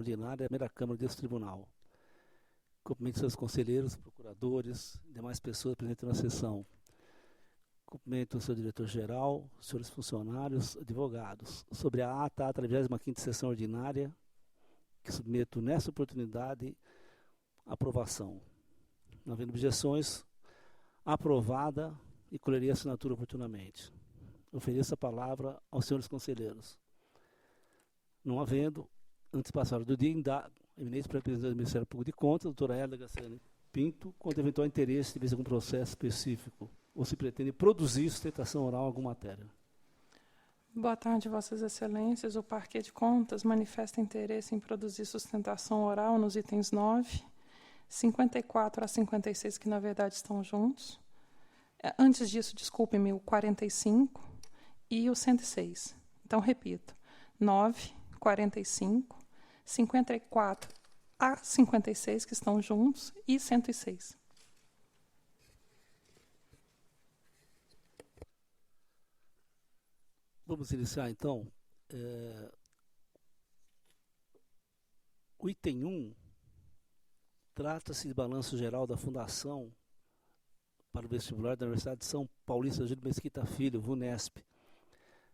ordinária da primeira Câmara desse Tribunal. Cumprimento seus conselheiros, procuradores e demais pessoas presentes na sessão. Cumprimento o seu diretor-geral, senhores funcionários, advogados. Sobre a ata da 35ª sessão ordinária, que submeto nesta oportunidade a aprovação. Não havendo objeções, aprovada e colheria a assinatura oportunamente. Ofereço a palavra aos senhores conselheiros. Não havendo, antes de passar do dia, indago a eminente presidente do Ministério Público de Contas, doutora Hélida Graciane Pinto, quanto eventual interesse de vez em algum processo específico, ou se pretende produzir sustentação oral em alguma matéria. Boa tarde, Vossas Excelências. O Parquê de Contas manifesta interesse em produzir sustentação oral nos itens 9, 54 a 56, que na verdade estão juntos. Antes disso, desculpe-me, o 45 e o 106. Então, repito, 9, 45, 54 a 56, que estão juntos, e 106. Vamos iniciar, então. O item 1 trata-se de balanço geral da Fundação para o Vestibular da Universidade de São Paulista Júlio Mesquita Filho, VUNESP,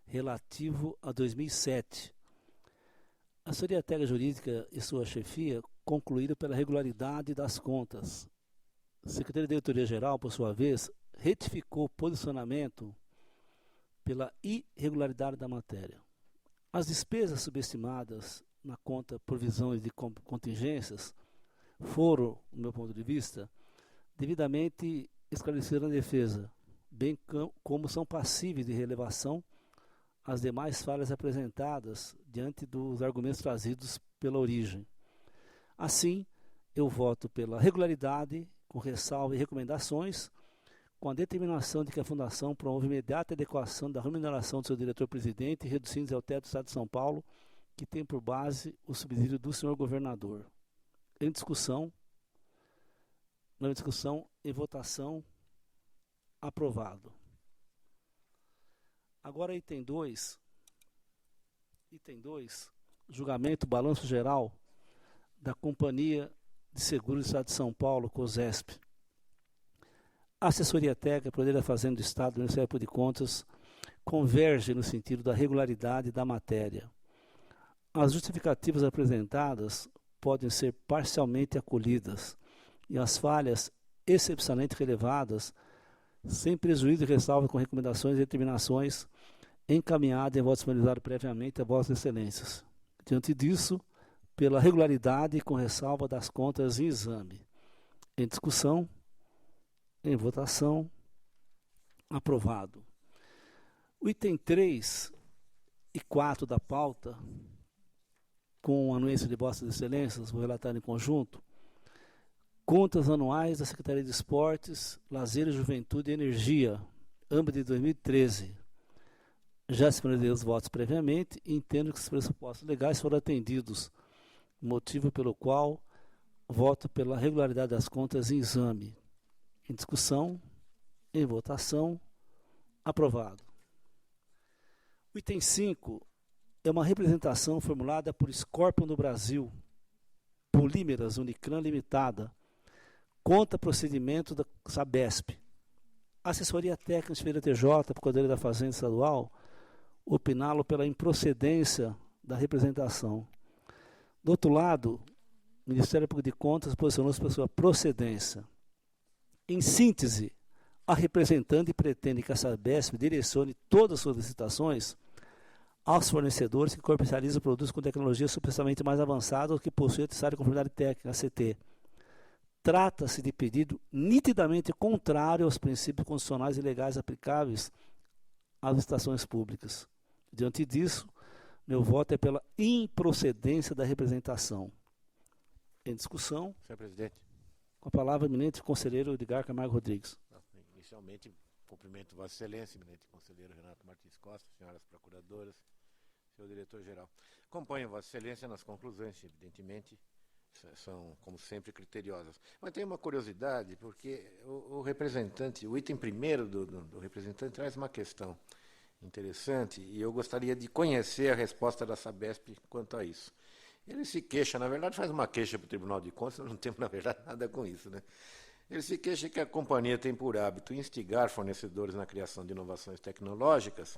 relativo a 2007. A assessoria técnica jurídica e sua chefia concluíram pela regularidade das contas. A Secretaria de Diretoria-Geral, por sua vez, retificou o posicionamento pela irregularidade da matéria. As despesas subestimadas na conta provisões de contingências foram, do meu ponto de vista, devidamente esclarecidas na defesa, bem como são passíveis de relevação as demais falhas apresentadas diante dos argumentos trazidos pela origem. Assim, eu voto pela regularidade, com ressalva e recomendações, com a determinação de que a Fundação promove imediata adequação da remuneração do seu diretor-presidente, reduzindo-se ao teto do Estado de São Paulo, que tem por base o subsídio do senhor governador. Em discussão, em votação, aprovado. Agora, item 2. Item 2, julgamento, balanço geral da Companhia de Seguros do Estado de São Paulo, COSESP. A assessoria técnica, Poder da Fazenda do Estado, do Ministério Público de Contas, converge no sentido da regularidade da matéria. As justificativas apresentadas podem ser parcialmente acolhidas e as falhas excepcionalmente relevadas, sem prejuízo e ressalva com recomendações e determinações encaminhadas e voto disponibilizado previamente a Vossas Excelências. Diante disso, pela regularidade e com ressalva das contas em exame. Em discussão, em votação, aprovado. O item 3 e 4 da pauta, com anuência de Vossas Excelências, vou relatar em conjunto, contas anuais da Secretaria de Esportes, Lazer, Juventude e Energia, âmbito de 2013. Já se disponibilizei os votos previamente e entendo que os pressupostos legais foram atendidos, motivo pelo qual voto pela regularidade das contas em exame. Em discussão, em votação, aprovado. O item 5 é uma representação formulada por Scorpion do Brasil, Polímeras Unicran Limitada, contra procedimento da Sabesp. A assessoria técnica de Feira TJ, Procuradoria da Fazenda Estadual, opiná-lo pela improcedência da representação. Do outro lado, o Ministério Público de Contas posicionou-se para sua procedência. Em síntese, a representante pretende que a Sabesp direcione todas as suas licitações aos fornecedores que comercializam produtos com tecnologia supostamente mais avançada ou que possuem a necessária conformidade técnica, ACT. Trata-se de pedido nitidamente contrário aos princípios constitucionais e legais aplicáveis às licitações públicas. Diante disso, meu voto é pela improcedência da representação. Em discussão. Senhor presidente. Com a palavra, eminente conselheiro Edgar Camargo Rodrigues. Inicialmente, cumprimento Vossa Excelência, eminente conselheiro Renato Martins Costa, senhoras procuradoras, senhor diretor-geral. Acompanho Vossa Excelência nas conclusões, evidentemente, são, como sempre, criteriosas. Mas tem uma curiosidade, porque o representante, o item primeiro do representante traz uma questão interessante, e eu gostaria de conhecer a resposta da Sabesp quanto a isso. Ele se queixa, na verdade, faz uma queixa para o Tribunal de Contas, nós não temos, na verdade, nada com isso, né? Ele se queixa que a companhia tem por hábito instigar fornecedores na criação de inovações tecnológicas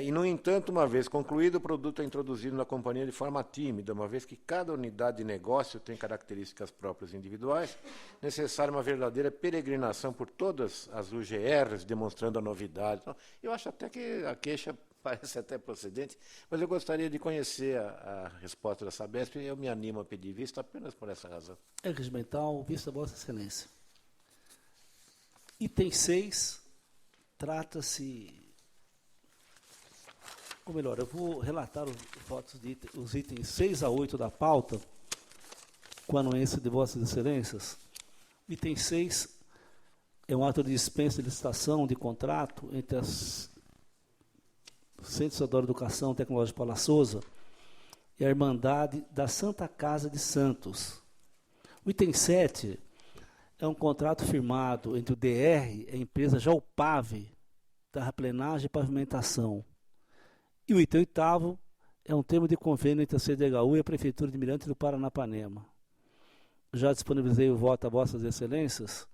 e, no entanto, uma vez concluído, o produto é introduzido na companhia de forma tímida, uma vez que cada unidade de negócio tem características próprias e individuais, necessária uma verdadeira peregrinação por todas as UGRs, demonstrando a novidade. Então, eu acho até que a queixa parece até procedente, mas eu gostaria de conhecer a resposta da Sabesp e eu me animo a pedir vista apenas por essa razão. É regimental, vista Vossa Excelência. Item 6, trata-se... Ou melhor, eu vou relatar os itens 6 a 8 da pauta, com a anuência de Vossas Excelências. Item 6 é um ato de dispensa de licitação de contrato entre as Centro Estadual de Educação Tecnológica Paula Souza e a Irmandade da Santa Casa de Santos. O item 7 é um contrato firmado entre o DR e a empresa Jalpave, terraplenagem e pavimentação. E o item 8º é um termo de convênio entre a CDHU e a Prefeitura de Mirante do Paranapanema. Já disponibilizei o voto a Vossas Excelências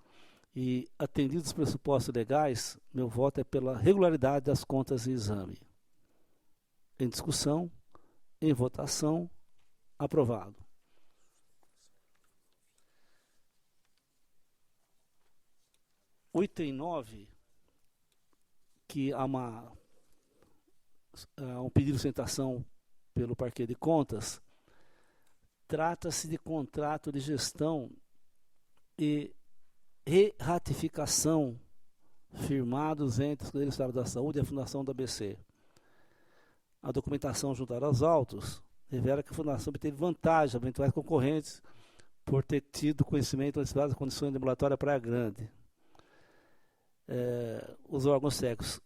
e, atendidos os pressupostos legais, meu voto é pela regularidade das contas em exame. Em discussão, em votação, aprovado. O item 9, que há um pedido de sustentação pelo Parquê de Contas, trata-se de contrato de gestão e re-ratificação firmados entre o Secretaria de Estado da Saúde e a Fundação do ABC. A documentação juntada aos autos revela que a Fundação obteve vantagem a eventuais concorrentes por ter tido conhecimento das condições de ambulatória Praia Grande. Os órgãos técnicos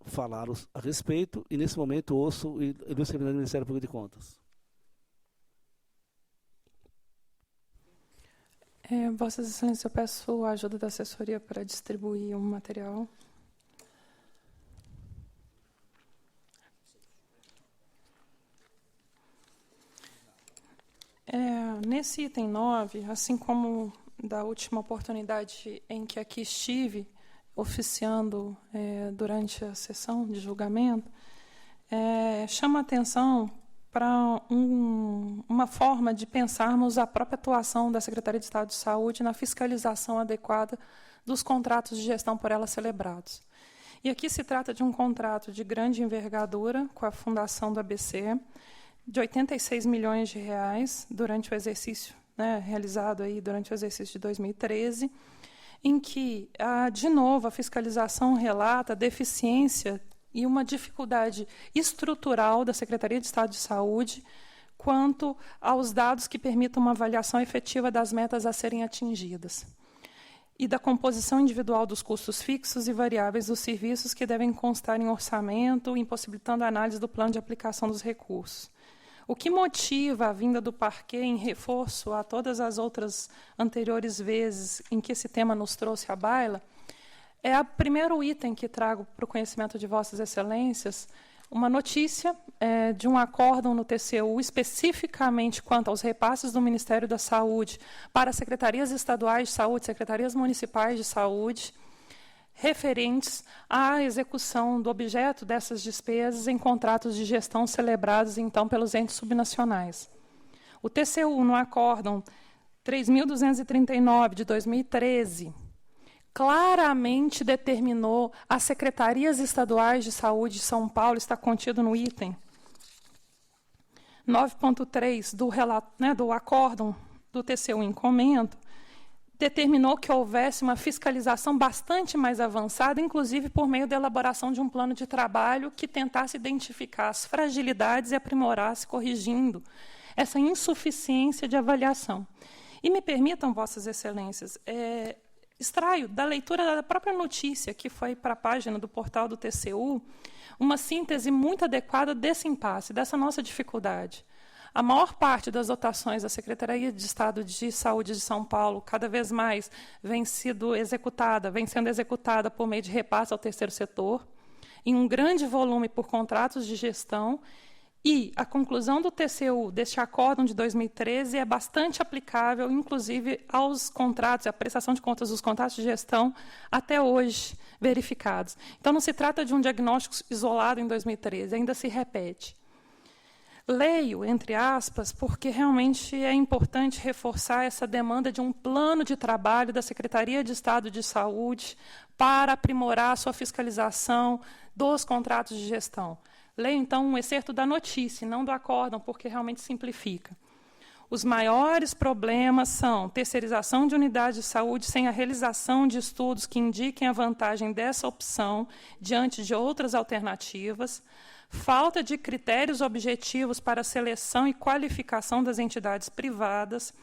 falaram a respeito e, nesse momento, ouço o ilustre representante do Ministério Público de Contas. Vossas Excelências, eu peço a ajuda da assessoria para distribuir um material. Nesse item 9, assim como da última oportunidade em que aqui estive oficiando durante a sessão de julgamento, chama a atenção para uma forma de pensarmos a própria atuação da Secretaria de Estado de Saúde na fiscalização adequada dos contratos de gestão por ela celebrados. E aqui se trata de um contrato de grande envergadura com a Fundação do ABC, de 86 milhões de reais durante o exercício, realizado aí durante o exercício de 2013, em que, de novo, a fiscalização relata a deficiência e uma dificuldade estrutural da Secretaria de Estado de Saúde quanto aos dados que permitam uma avaliação efetiva das metas a serem atingidas e da composição individual dos custos fixos e variáveis dos serviços que devem constar em orçamento, impossibilitando a análise do plano de aplicação dos recursos. O que motiva a vinda do Parquê em reforço a todas as outras anteriores vezes em que esse tema nos trouxe à baila é o primeiro item que trago para o conhecimento de Vossas Excelências, uma notícia de um acórdão no TCU, especificamente quanto aos repasses do Ministério da Saúde para secretarias estaduais de saúde, secretarias municipais de saúde, referentes à execução do objeto dessas despesas em contratos de gestão celebrados, então, pelos entes subnacionais. O TCU, no acórdão 3.239, de 2013, claramente determinou as secretarias estaduais de saúde de São Paulo, está contido no item 9.3 do acórdão do TCU em comento, determinou que houvesse uma fiscalização bastante mais avançada, inclusive por meio da elaboração de um plano de trabalho que tentasse identificar as fragilidades e aprimorasse, corrigindo essa insuficiência de avaliação. E me permitam, Vossas Excelências, extraio da leitura da própria notícia, que foi para a página do portal do TCU, uma síntese muito adequada desse impasse, dessa nossa dificuldade. A maior parte das dotações da Secretaria de Estado de Saúde de São Paulo, cada vez mais, vem sendo executada por meio de repasse ao terceiro setor, em um grande volume por contratos de gestão, E a conclusão do TCU, deste acórdão de 2013, é bastante aplicável, inclusive, aos contratos, à prestação de contas dos contratos de gestão até hoje verificados. Então, não se trata de um diagnóstico isolado em 2013, ainda se repete. Leio, entre aspas, porque realmente é importante reforçar essa demanda de um plano de trabalho da Secretaria de Estado de Saúde para aprimorar a sua fiscalização dos contratos de gestão. Leio, então, um excerto da notícia, não do acórdão, porque realmente simplifica. Os maiores problemas são terceirização de unidades de saúde sem a realização de estudos que indiquem a vantagem dessa opção diante de outras alternativas, falta de critérios objetivos para a seleção e qualificação das entidades privadas,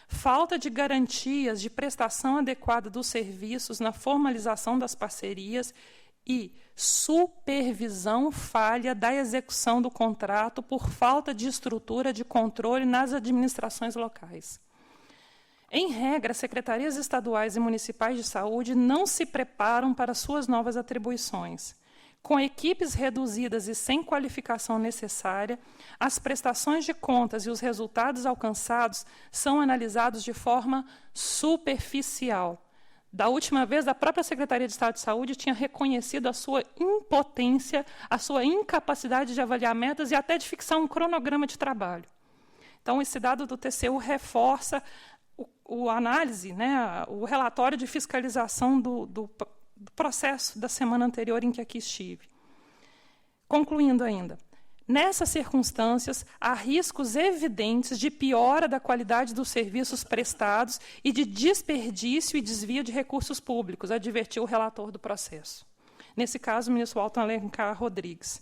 falta de garantias de prestação adequada dos serviços na formalização das parcerias e supervisão falha da execução do contrato por falta de estrutura de controle nas administrações locais. Em regra, as secretarias estaduais e municipais de saúde não se preparam para suas novas atribuições. Com equipes reduzidas e sem qualificação necessária, as prestações de contas e os resultados alcançados são analisados de forma superficial. Da última vez, a própria Secretaria de Estado de Saúde tinha reconhecido a sua impotência, a sua incapacidade de avaliar metas e até de fixar um cronograma de trabalho. Então, esse dado do TCU reforça o análise, né, o relatório de fiscalização do processo da semana anterior em que aqui estive. Concluindo ainda, nessas circunstâncias, há riscos evidentes de piora da qualidade dos serviços prestados e de desperdício e desvio de recursos públicos, advertiu o relator do processo. Nesse caso, o ministro Walton Alencar Rodrigues.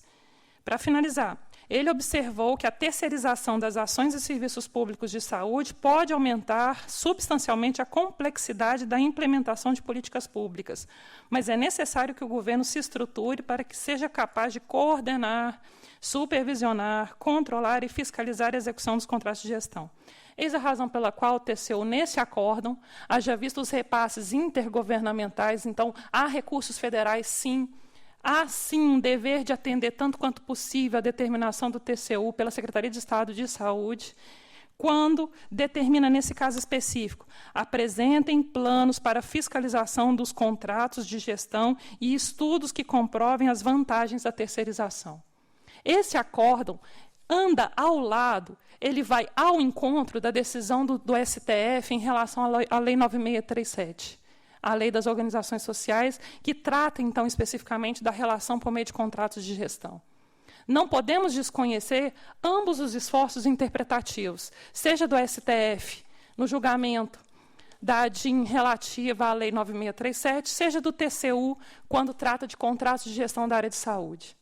Para finalizar, ele observou que a terceirização das ações e serviços públicos de saúde pode aumentar substancialmente a complexidade da implementação de políticas públicas, mas é necessário que o governo se estruture para que seja capaz de coordenar, supervisionar, controlar e fiscalizar a execução dos contratos de gestão. Eis a razão pela qual o TCU, nesse acórdão, haja visto os repasses intergovernamentais, então há recursos federais, sim. Há, sim, um dever de atender tanto quanto possível a determinação do TCU pela Secretaria de Estado de Saúde, quando determina, nesse caso específico, apresentem planos para fiscalização dos contratos de gestão e estudos que comprovem as vantagens da terceirização. Esse acórdão anda ao lado, ele vai ao encontro da decisão do STF em relação à Lei 9637. A Lei das Organizações Sociais, que trata, então, especificamente da relação por meio de contratos de gestão. Não podemos desconhecer ambos os esforços interpretativos, seja do STF, no julgamento da ADIM relativa à Lei 9637, seja do TCU, quando trata de contratos de gestão da área de saúde.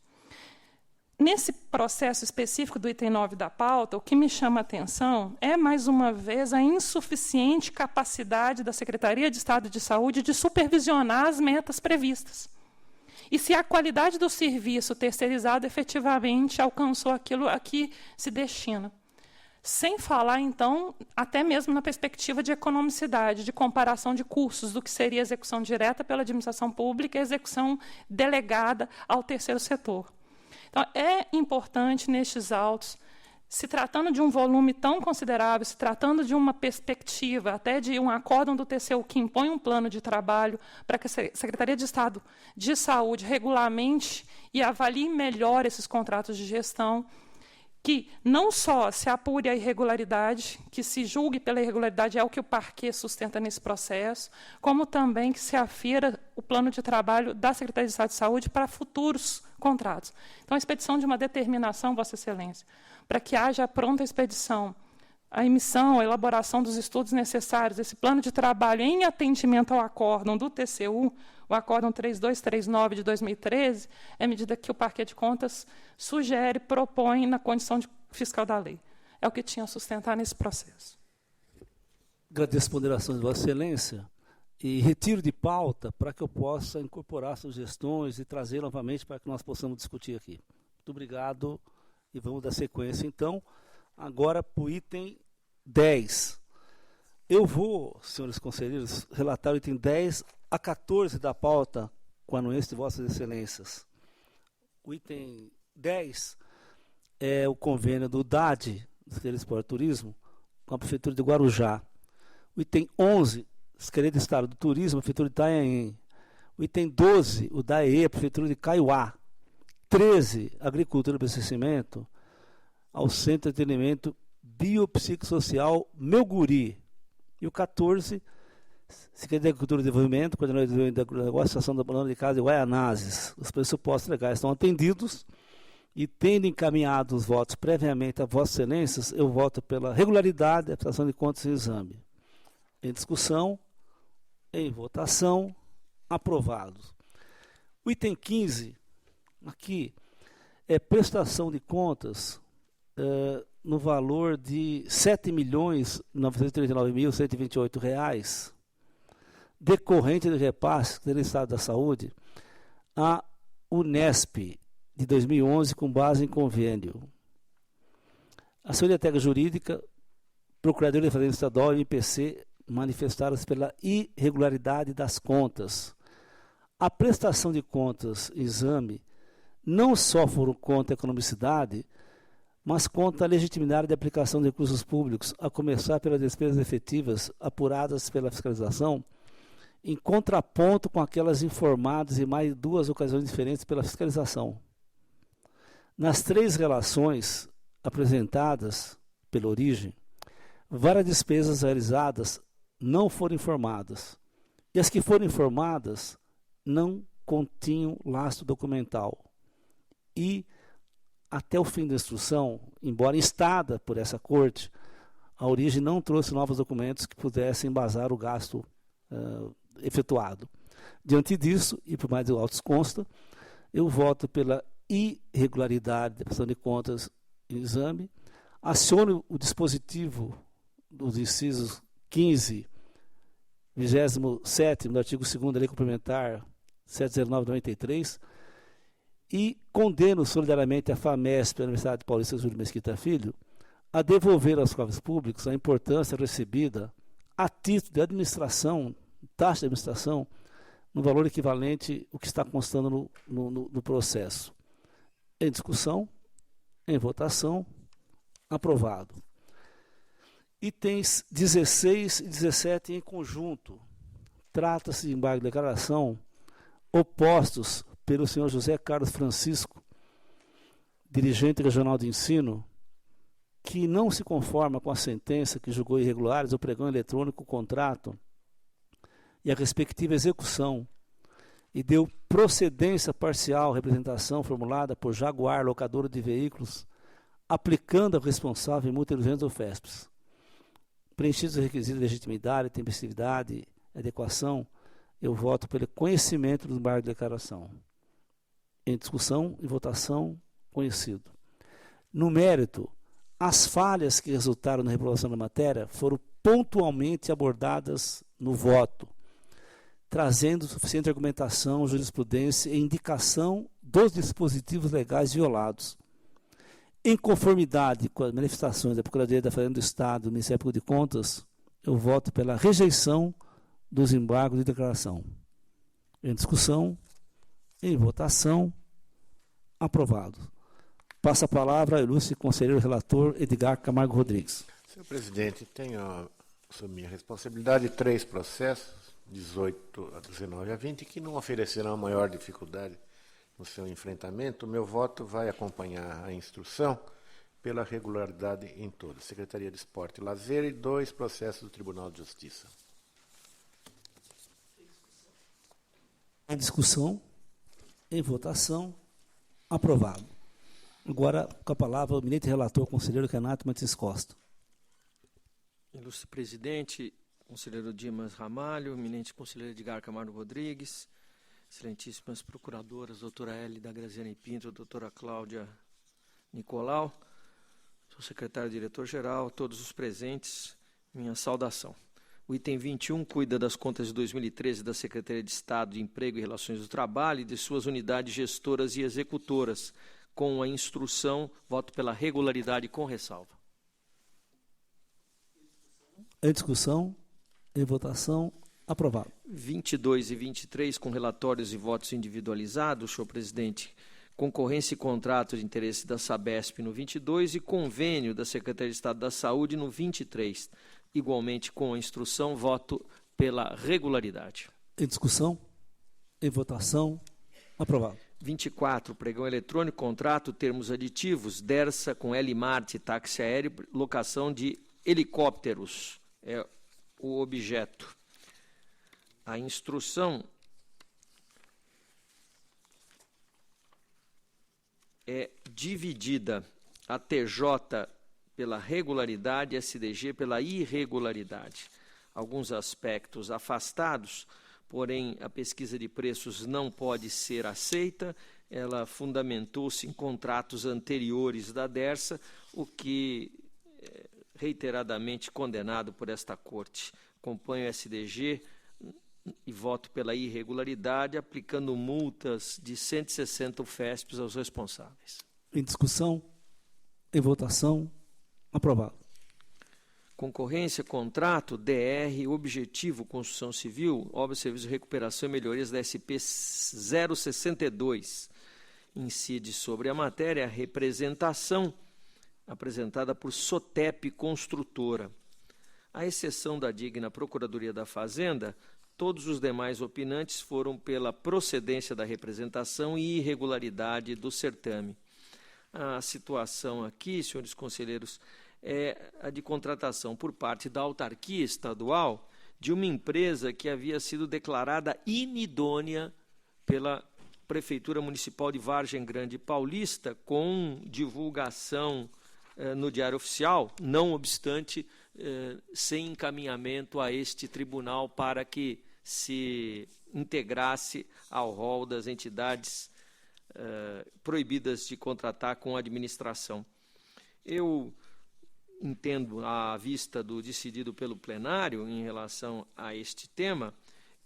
Nesse processo específico do item 9 da pauta, o que me chama a atenção é, mais uma vez, a insuficiente capacidade da Secretaria de Estado de Saúde de supervisionar as metas previstas. E se a qualidade do serviço terceirizado efetivamente alcançou aquilo a que se destina. Sem falar, então, até mesmo na perspectiva de economicidade, de comparação de custos do que seria a execução direta pela administração pública e a execução delegada ao terceiro setor. Então, é importante, nestes autos, se tratando de um volume tão considerável, se tratando de uma perspectiva, até de um acórdão do TCU que impõe um plano de trabalho para que a Secretaria de Estado de Saúde regulamente e avalie melhor esses contratos de gestão, que não só se apure a irregularidade, que se julgue pela irregularidade, é o que o parquê sustenta nesse processo, como também que se afira o plano de trabalho da Secretaria de Estado de Saúde para futuros contratos. Então, a expedição de uma determinação, Vossa Excelência, para que haja pronta expedição, a emissão, a elaboração dos estudos necessários, esse plano de trabalho em atendimento ao acórdão do TCU, o acórdão 3239 de 2013, é a medida que o Parquê de Contas sugere, propõe na condição de fiscal da lei. É o que tinha a sustentar nesse processo. Agradeço as ponderações de Vossa Excelência e retiro de pauta para que eu possa incorporar sugestões e trazer novamente para que nós possamos discutir aqui. Muito obrigado e vamos dar sequência, então, agora para o item 10. Eu vou, senhores conselheiros, relatar o item 10 a 14 da pauta com a anuência de Vossas Excelências. O item 10 é o convênio do DAD, do Secretaria de Esporte e Turismo, com a Prefeitura de Guarujá. O item 11, Secretaria de Estado do Turismo, a Prefeitura de Itanhaém. O item 12, o DAE, a Prefeitura de Caiuá. 13, Agricultura e Abastecimento, ao Centro de Atendimento Biopsicossocial Meu Guri. E o 14, Secretaria de Agricultura e Desenvolvimento, Coordenador de Desenvolvimento da Negócio, Estação da Banana de Casa de Guaianazes. Os pressupostos legais estão atendidos e, tendo encaminhado os votos previamente a Vossas Excelências, eu voto pela regularidade da prestação de contas em exame. Em discussão, em votação, aprovados. O item 15, aqui, é prestação de contas no valor de R$ 7.939.128, decorrente do repasse do Estado da Saúde à Unesp de 2011, com base em convênio. A Secretaria Jurídica, Procuradoria de Fazenda Estadual e MPC manifestaram-se pela irregularidade das contas. A prestação de contas em exame não só foram contra a economicidade, mas contra a legitimidade de aplicação de recursos públicos, a começar pelas despesas efetivas apuradas pela fiscalização, em contraponto com aquelas informadas em mais de 2 ocasiões diferentes pela fiscalização. Nas 3 relações apresentadas pela origem, várias despesas realizadas não foram informadas, e as que foram informadas não continham lastro documental. E, até o fim da instrução, embora instada por essa corte, a origem não trouxe novos documentos que pudessem embasar o gasto efetuado. Diante disso, e por mais de autos consta, eu voto pela irregularidade da prestação de contas em exame, aciono o dispositivo dos incisos 15, 27º do artigo 2º da Lei Complementar 709/93, e condeno solidariamente a FAMESP, a Universidade Paulista Júlio Mesquita Filho, a devolver aos cofres públicos a importância recebida a título de administração, taxa de administração, no valor equivalente ao que está constando no processo. Em discussão, em votação, aprovado. Itens 16 e 17 em conjunto. Trata-se de embargo de declaração opostos pelo senhor José Carlos Francisco, dirigente regional de ensino, que não se conforma com a sentença que julgou irregulares o pregão eletrônico, o contrato e a respectiva execução, e deu procedência parcial à representação formulada por Jaguar, locadora de veículos, aplicando ao responsável em multa de 200 OFESPs. Preenchidos os requisitos de legitimidade, tempestividade e adequação, eu voto pelo conhecimento do embargo de declaração. Em discussão e votação, conhecido. No mérito, as falhas que resultaram na reprovação da matéria foram pontualmente abordadas no voto, trazendo suficiente argumentação, jurisprudência e indicação dos dispositivos legais violados. Em conformidade com as manifestações da Procuradoria da Fazenda do Estado e do Ministério Público de Contas, eu voto pela rejeição dos embargos de declaração. Em discussão, em votação, aprovado. Passa a palavra ao ilustre conselheiro relator Edgar Camargo Rodrigues. Senhor presidente, tenho sob minha responsabilidade 3 processos, 18 a 19 a 20, que não oferecerão maior dificuldade no seu enfrentamento. O meu voto vai acompanhar a instrução pela regularidade em todas. Secretaria de Esporte e Lazer e 2 processos do Tribunal de Justiça. Em discussão, em votação, aprovado. Agora, com a palavra, o eminente relator, conselheiro Renato Martins Costa. Ilustre presidente, conselheiro Dimas Ramalho, eminente conselheiro Edgar Camargo Rodrigues, excelentíssimas procuradoras, doutora Hélida Graziani Pinto, doutora Cláudia Nicolau, sou secretário-diretor-geral, todos os presentes, minha saudação. O item 21 cuida das contas de 2013 da Secretaria de Estado de Emprego e Relações do Trabalho e de suas unidades gestoras e executoras. Com a instrução, voto pela regularidade com ressalva. Em discussão, em votação, aprovado. 22 e 23, com relatórios e votos individualizados, senhor presidente, concorrência e contrato de interesse da Sabesp no 22 e convênio da Secretaria de Estado da Saúde no 23. Igualmente com a instrução, voto pela regularidade. Em discussão, em votação, aprovado. 24, pregão eletrônico, contrato, termos aditivos, Dersa com L-Mart, táxi aéreo, locação de helicópteros, é o objeto. A instrução é dividida, a TJ pela regularidade, SDG pela irregularidade. Alguns aspectos afastados, porém a pesquisa de preços não pode ser aceita, ela fundamentou-se em contratos anteriores da Dersa, o que é reiteradamente condenado por esta Corte. Acompanho o SDG e voto pela irregularidade, aplicando multas de 160 UFESPs aos responsáveis. Em discussão, em votação, aprovado. Concorrência, contrato, DR, objetivo, construção civil, obra, serviço de recuperação e melhorias da SP 062. Incide sobre a matéria a representação apresentada por Sotep Construtora. À exceção da digna Procuradoria da Fazenda, todos os demais opinantes foram pela procedência da representação e irregularidade do certame. A situação aqui, senhores conselheiros, é a de contratação por parte da autarquia estadual de uma empresa que havia sido declarada inidônea pela Prefeitura Municipal de Vargem Grande Paulista, com divulgação no Diário Oficial, não obstante, sem encaminhamento a este tribunal para que se integrasse ao rol das entidades proibidas de contratar com a administração. Eu entendo, à vista do decidido pelo plenário em relação a este tema,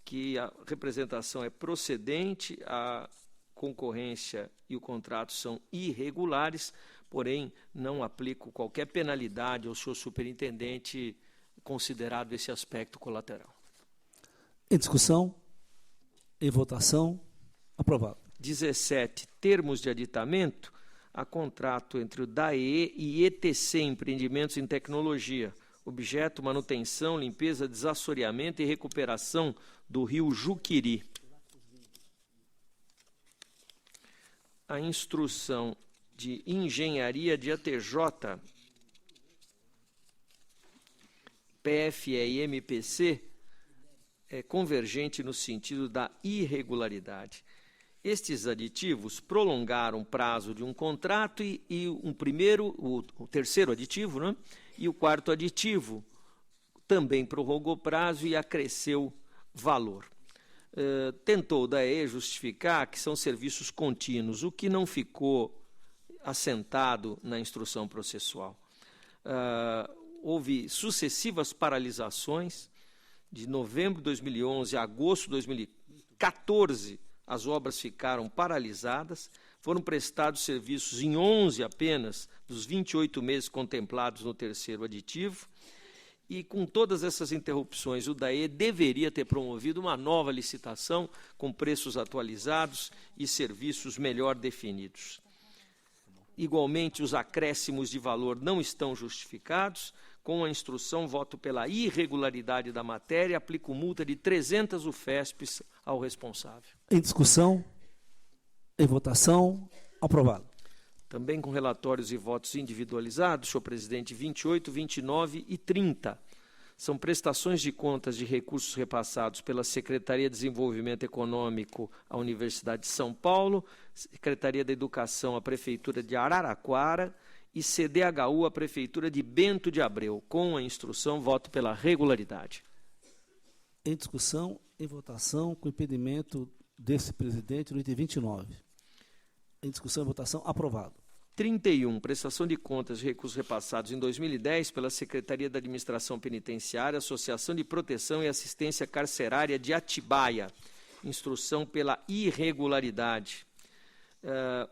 que a representação é procedente, a concorrência e o contrato são irregulares, porém não aplico qualquer penalidade ao senhor superintendente considerado esse aspecto colateral. Em discussão, em votação, aprovado. 17, termos de aditamento a contrato entre o DAE e ETC Empreendimentos em Tecnologia, objeto manutenção, limpeza, desassoreamento e recuperação do rio Juquiri. A instrução de engenharia de ATJ, PFE e MPC é convergente no sentido da irregularidade. Estes aditivos prolongaram o prazo de um contrato e o terceiro aditivo, né? E o quarto aditivo também prorrogou prazo e acresceu valor. Tentou o DAE justificar que são serviços contínuos, o que não ficou assentado na instrução processual. Houve sucessivas paralisações, de novembro de 2011 a agosto de 2014, as obras ficaram paralisadas, foram prestados serviços em 11 apenas dos 28 meses contemplados no terceiro aditivo, e com todas essas interrupções, o DAE deveria ter promovido uma nova licitação com preços atualizados e serviços melhor definidos. Igualmente, os acréscimos de valor não estão justificados. Com a instrução, voto pela irregularidade da matéria e aplico multa de 300 UFESPs ao responsável. Em discussão, em votação, aprovado. Também com relatórios e votos individualizados, senhor presidente, 28, 29 e 30. São prestações de contas de recursos repassados pela Secretaria de Desenvolvimento Econômico à Universidade de São Paulo, Secretaria da Educação à Prefeitura de Araraquara e CDHU à Prefeitura de Bento de Abreu. Com a instrução, voto pela regularidade. Em discussão, em votação, com impedimento desse presidente no item 29. Em discussão e votação, aprovado. 31, prestação de contas de recursos repassados em 2010 pela Secretaria da Administração Penitenciária, Associação de Proteção e Assistência Carcerária de Atibaia. Instrução pela irregularidade.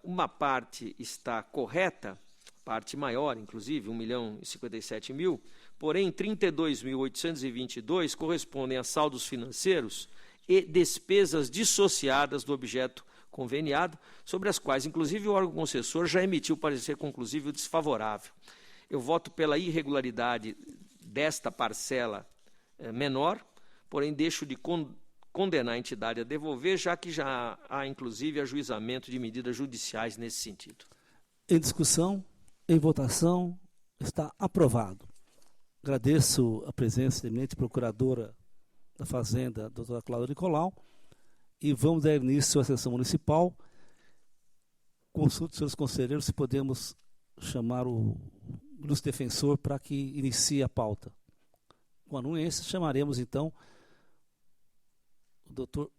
Uma parte está correta, parte maior, inclusive, 1.057.000, porém 32.822 correspondem a saldos financeiros e despesas dissociadas do objeto conveniado, sobre as quais, inclusive, o órgão concessor já emitiu parecer conclusivo desfavorável. Eu voto pela irregularidade desta parcela menor, porém deixo de condenar a entidade a devolver, já que já há, inclusive, ajuizamento de medidas judiciais nesse sentido. Em discussão, em votação, está aprovado. Agradeço a presença da eminente procuradora da Fazenda, doutora Cláudia Nicolau, e vamos dar início à sessão municipal. Consulto, senhores conselheiros, se podemos chamar o ilustre defensor para que inicie a pauta. Com anuência, chamaremos, então, o doutor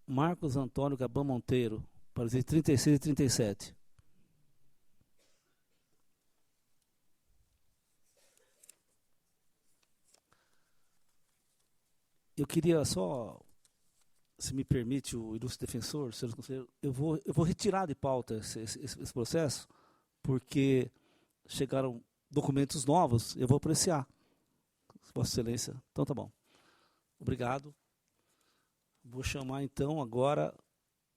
Marcos Antônio Gabão Monteiro, para os 36 e 37. Eu queria só, se me permite o ilustre defensor, senhores conselheiros, eu vou retirar de pauta esse processo, porque chegaram documentos novos, eu vou apreciar. Vossa Excelência. Então tá bom. Obrigado. Vou chamar então agora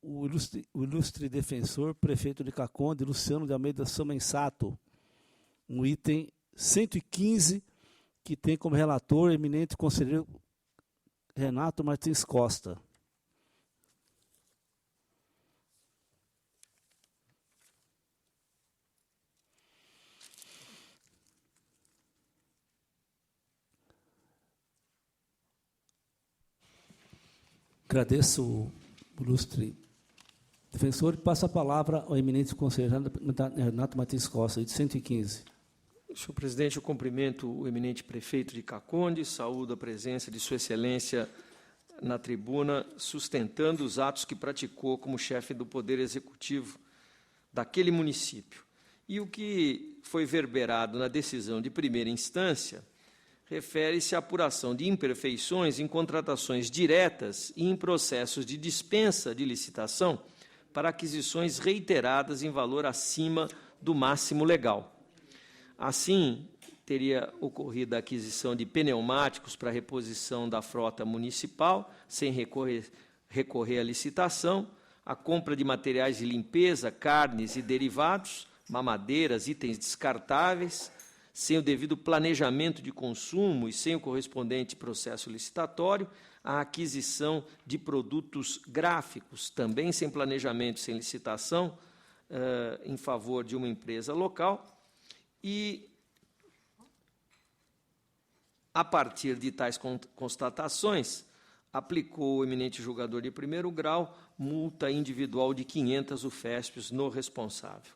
o ilustre defensor, prefeito de Caconde, Luciano de Almeida Somensato, um item 115, que tem como relator o eminente conselheiro Renato Martins Costa. Agradeço o ilustre defensor e passo a palavra ao eminente conselheiro Renato Martins Costa, de 115. Senhor presidente, eu cumprimento o eminente prefeito de Caconde, saúdo a presença de Sua Excelência na tribuna, sustentando os atos que praticou como chefe do Poder Executivo daquele município. E o que foi verberado na decisão de primeira instância refere-se à apuração de imperfeições em contratações diretas e em processos de dispensa de licitação para aquisições reiteradas em valor acima do máximo legal. Assim, teria ocorrido a aquisição de pneumáticos para reposição da frota municipal, sem recorrer à licitação, a compra de materiais de limpeza, carnes e derivados, mamadeiras, itens descartáveis, sem o devido planejamento de consumo e sem o correspondente processo licitatório, a aquisição de produtos gráficos, também sem planejamento, sem licitação, em favor de uma empresa local, e, a partir de tais constatações, aplicou o eminente julgador de primeiro grau multa individual de 500 UFESPs no responsável.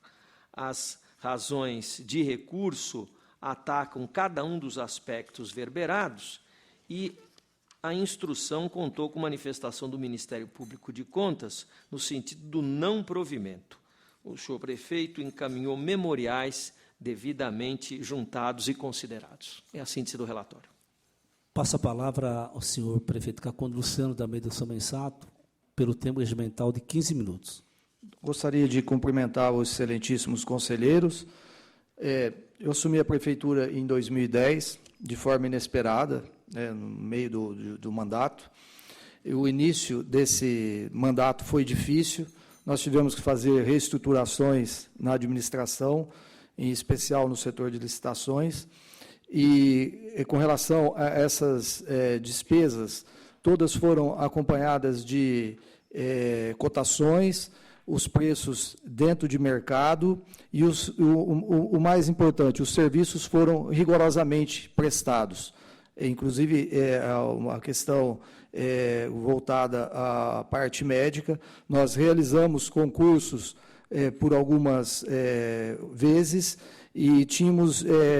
As razões de recurso atacam cada um dos aspectos verberados e a instrução contou com manifestação do Ministério Público de Contas no sentido do não provimento. O senhor prefeito encaminhou memoriais devidamente juntados e considerados. É a síntese do relatório. Passo a palavra ao senhor prefeito Caconde, Luciano da Almeida Somensato, pelo tempo regimental de 15 minutos. Gostaria de cumprimentar os excelentíssimos conselheiros. Eu assumi a prefeitura em 2010, de forma inesperada, no meio do mandato. O início desse mandato foi difícil, nós tivemos que fazer reestruturações na administração, em especial no setor de licitações, e com relação a essas despesas, todas foram acompanhadas de cotações, os preços dentro de mercado e, o mais importante, os serviços foram rigorosamente prestados. Inclusive, uma questão voltada à parte médica, nós realizamos concursos por algumas vezes e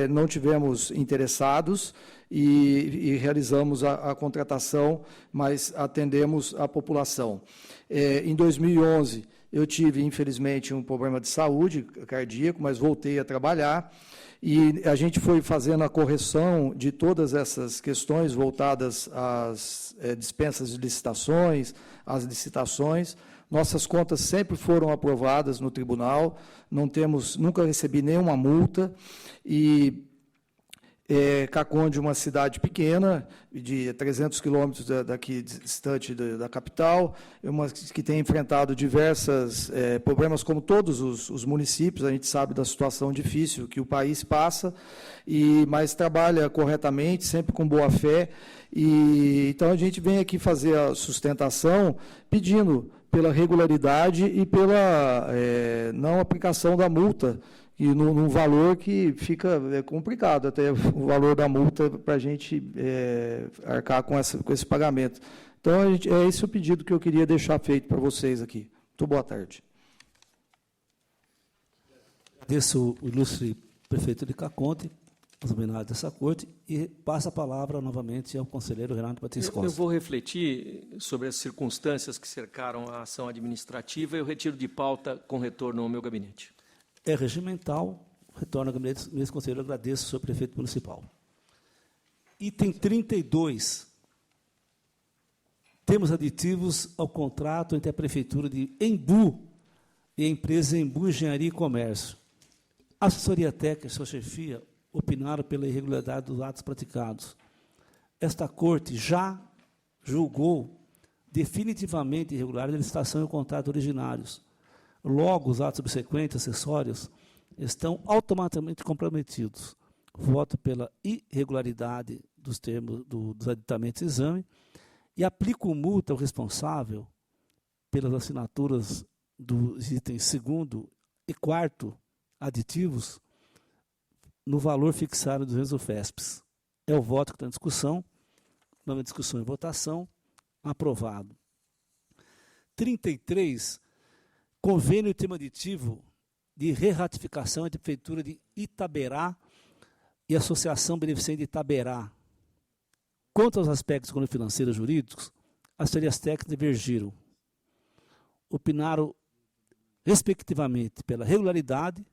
não tivemos interessados e realizamos a contratação, mas atendemos a população. Em 2011, eu tive, infelizmente, um problema de saúde cardíaco, mas voltei a trabalhar e a gente foi fazendo a correção de todas essas questões voltadas às dispensas de licitações, às licitações. Nossas contas sempre foram aprovadas no tribunal, nunca recebi nenhuma multa e Caconde, uma cidade pequena, de 300 quilômetros daqui distante da capital, que tem enfrentado diversos problemas, como todos os municípios. A gente sabe da situação difícil que o país passa, mas trabalha corretamente, sempre com boa fé. Então, a gente vem aqui fazer a sustentação pedindo pela regularidade e pela não aplicação da multa, e num valor que fica complicado, até o valor da multa para a gente arcar com esse pagamento. Então, é esse o pedido que eu queria deixar feito para vocês aqui. Muito boa tarde. Agradeço o ilustre prefeito de Caconde, os homenagens dessa corte, e passo a palavra novamente ao conselheiro Renato Martins Costa. Eu vou refletir sobre as circunstâncias que cercaram a ação administrativa e eu retiro de pauta com retorno ao meu gabinete. É regimental, retorno ao gabinete do conselheiro, agradeço ao senhor prefeito municipal. Item 32. Temos aditivos ao contrato entre a Prefeitura de Embu e a empresa Embu Engenharia e Comércio. A assessoria técnica e sua chefia opinaram pela irregularidade dos atos praticados. Esta corte já julgou definitivamente irregulares a licitação e o contrato originários. Logo, os atos subsequentes, acessórios, estão automaticamente comprometidos. Voto pela irregularidade dos termos dos aditamentos de exame e aplico multa ao responsável pelas assinaturas dos itens 2º e 4º aditivos no valor fixado dos UFESPs. É o voto que está em discussão. Nova discussão e votação. Aprovado. 33. Convênio e termo aditivo de reratificação entre a Prefeitura de Itaberá e a Associação Beneficente de Itaberá. Quanto aos aspectos econômico-financeiros e jurídicos, as teorias técnicas divergiram. Opinaram, respectivamente, pela regularidade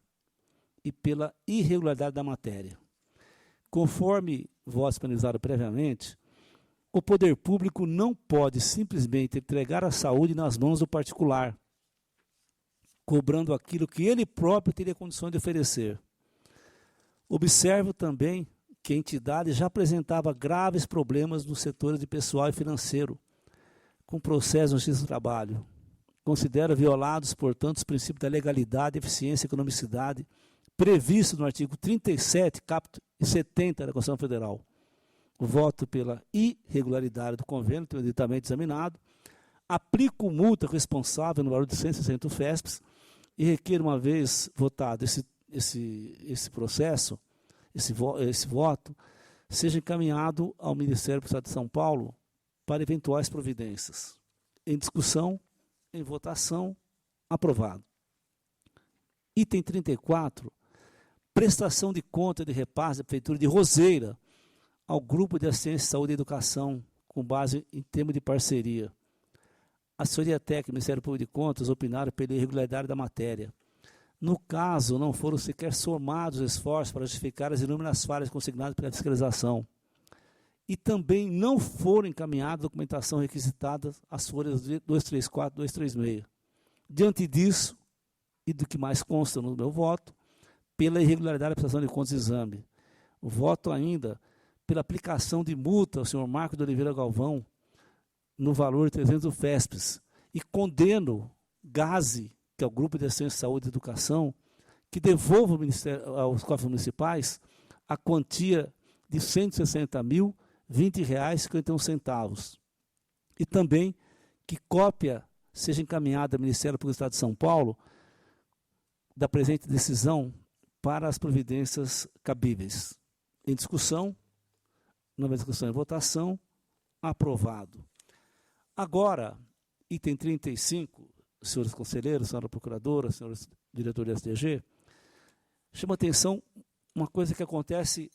e pela irregularidade da matéria. Conforme votos penalizados previamente, o poder público não pode simplesmente entregar a saúde nas mãos do particular, cobrando aquilo que ele próprio teria condições de oferecer. Observo também que a entidade já apresentava graves problemas nos setores de pessoal e financeiro, com processos de justiça do trabalho. Considero violados, portanto, os princípios da legalidade, eficiência e economicidade previstos no artigo 37, caput e 70 da Constituição Federal. Voto pela irregularidade do convênio, devidamente examinado. Aplico multa responsável no valor de 160 UFESPs e requer, uma vez votado esse processo, esse voto, seja encaminhado ao Ministério do Estado de São Paulo para eventuais providências. Em discussão, em votação, aprovado. Item 34, prestação de conta de repasse da Prefeitura de Roseira ao Grupo de Assistência, Saúde e Educação, com base em termo de parceria. A assessoria técnica do Ministério Público de Contas opinaram pela irregularidade da matéria. No caso, não foram sequer somados esforços para justificar as inúmeras falhas consignadas pela fiscalização. E também não foram encaminhadas a documentação requisitada às folhas 234 e 236. Diante disso, e do que mais consta no meu voto, pela irregularidade da prestação de contas de exame. O voto ainda pela aplicação de multa ao senhor Marco de Oliveira Galvão, no valor de 300 UFESPs, e condeno GASE, que é o Grupo de Assistência, Saúde e Educação, que devolva aos cofres municipais a quantia de R$ 160.020,51. E também que cópia seja encaminhada ao Ministério Público do Estado de São Paulo da presente decisão para as providências cabíveis. Em discussão, nova discussão e votação, aprovado. Agora, item 35, senhores conselheiros, senhora procuradora, senhores diretores do SDG, chama atenção uma coisa que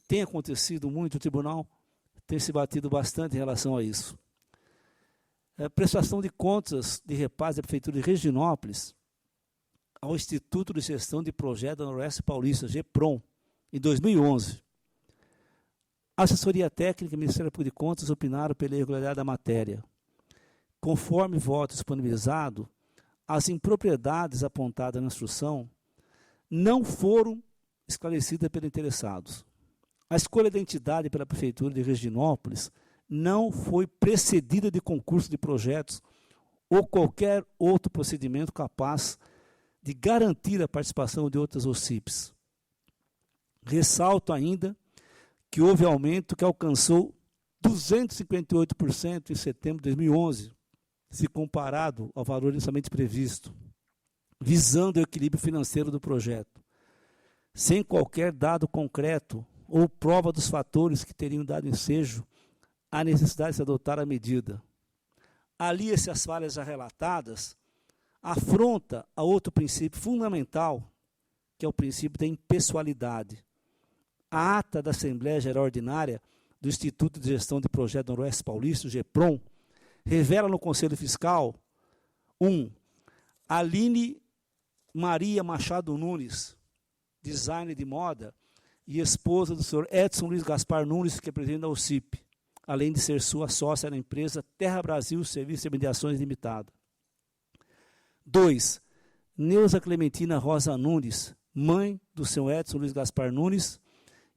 tem acontecido muito, o tribunal tem se batido bastante em relação a isso. A prestação de contas de repasse da Prefeitura de Reginópolis ao Instituto de Gestão de Projetos da Noroeste Paulista, GEPROM, em 2011. A assessoria técnica e o Ministério Público de Contas opinaram pela irregularidade da matéria. Conforme voto disponibilizado, as impropriedades apontadas na instrução não foram esclarecidas pelos interessados. A escolha da entidade pela Prefeitura de Reginópolis não foi precedida de concurso de projetos ou qualquer outro procedimento capaz de garantir a participação de outras OCIPs. Ressalto ainda que houve aumento que alcançou 258% em setembro de 2011, se comparado ao valor inicialmente previsto, visando o equilíbrio financeiro do projeto, sem qualquer dado concreto ou prova dos fatores que teriam dado ensejo à necessidade de se adotar a medida. Alia-se às falhas já relatadas, afronta a outro princípio fundamental, que é o princípio da impessoalidade. A ata da Assembleia Geral Ordinária do Instituto de Gestão de Projeto Noroeste Paulista, o GEPROM, revela no Conselho Fiscal 1. Aline Maria Machado Nunes, designer de moda, e esposa do senhor Edson Luiz Gaspar Nunes, que é presidente da OCIP, além de ser sua sócia na empresa Terra Brasil Serviços e Mediações Limitada. 2. Neuza Clementina Rosa Nunes, mãe do senhor Edson Luiz Gaspar Nunes.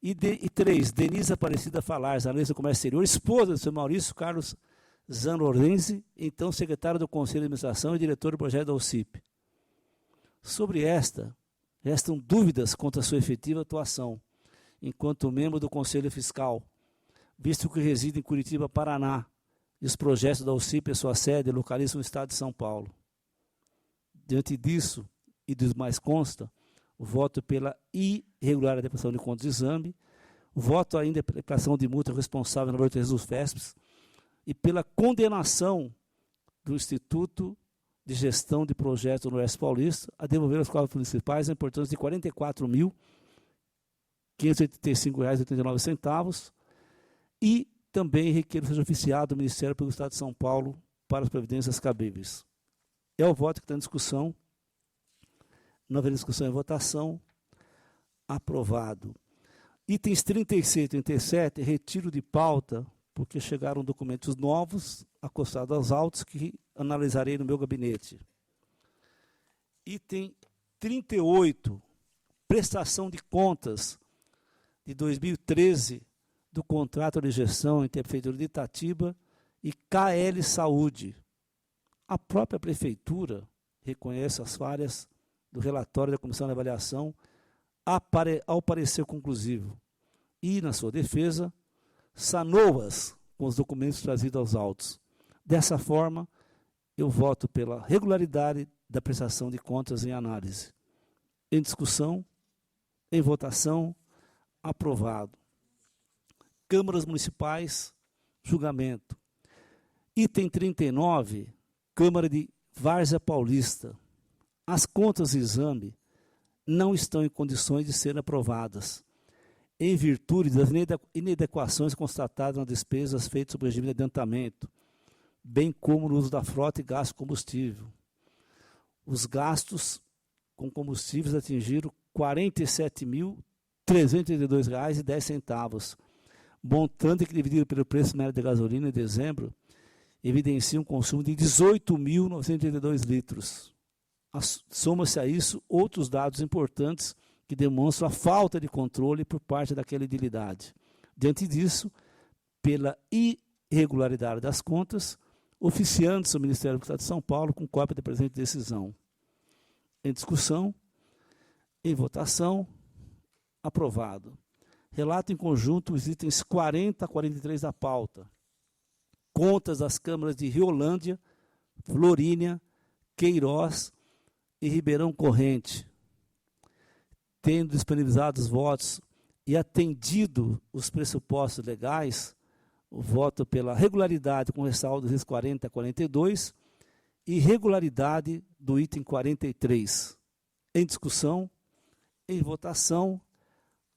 E 3. Denise Aparecida Falares, analista do comércio exterior, esposa do senhor Maurício Carlos Zanlorenzi, então secretário do Conselho de Administração e diretor do projeto da OCIP. Sobre esta, restam dúvidas quanto à sua efetiva atuação, enquanto membro do Conselho Fiscal, visto que reside em Curitiba, Paraná, e os projetos da OCIP e sua sede localizam no estado de São Paulo. Diante disso, e dos mais consta, voto pela irregular adequação de contas do exame, voto ainda pela aplicação de multa responsável no valor de dos FESPs e pela condenação do Instituto de Gestão de Projetos no Oeste Paulista a devolver aos cofres municipais a importância de R$ 44.585,89 e também requer seja oficiado do Ministério Público do Estado de São Paulo para as providências cabíveis. É o voto que está em discussão. Não haverá discussão e votação. Aprovado. Itens 36 e 37, retiro de pauta, porque chegaram documentos novos, acostados aos autos, que analisarei no meu gabinete. Item 38, prestação de contas de 2013 do contrato de gestão entre a Prefeitura de Itatiba e KL Saúde. A própria Prefeitura reconhece as falhas do relatório da Comissão de Avaliação ao parecer conclusivo e, na sua defesa, sanou-as com os documentos trazidos aos autos. Dessa forma, eu voto pela regularidade da prestação de contas em análise. Em discussão, em votação, aprovado. Câmaras Municipais, julgamento. Item 39, Câmara de Várzea Paulista. As contas do exame não estão em condições de serem aprovadas, em virtude das inadequações constatadas nas despesas feitas sob o regime de adiantamento, bem como no uso da frota e gasto de combustível. Os gastos com combustíveis atingiram R$ 47.332,10, montante que, dividido pelo preço médio da gasolina em dezembro, evidencia um consumo de 18.932 litros. Soma-se a isso outros dados importantes que demonstram a falta de controle por parte daquela edilidade. Diante disso, pela irregularidade das contas, oficiando-se o Ministério do Estado de São Paulo com cópia da presente decisão. Em discussão, em votação, aprovado. Relato em conjunto os itens 40 a 43 da pauta. Contas das câmaras de Riolândia, Florínia, Queiroz e Ribeirão Corrente. Tendo disponibilizado os votos e atendido os pressupostos legais, o voto pela regularidade com ressalva dos itens 40 a 42 e regularidade do item 43. Em discussão, em votação,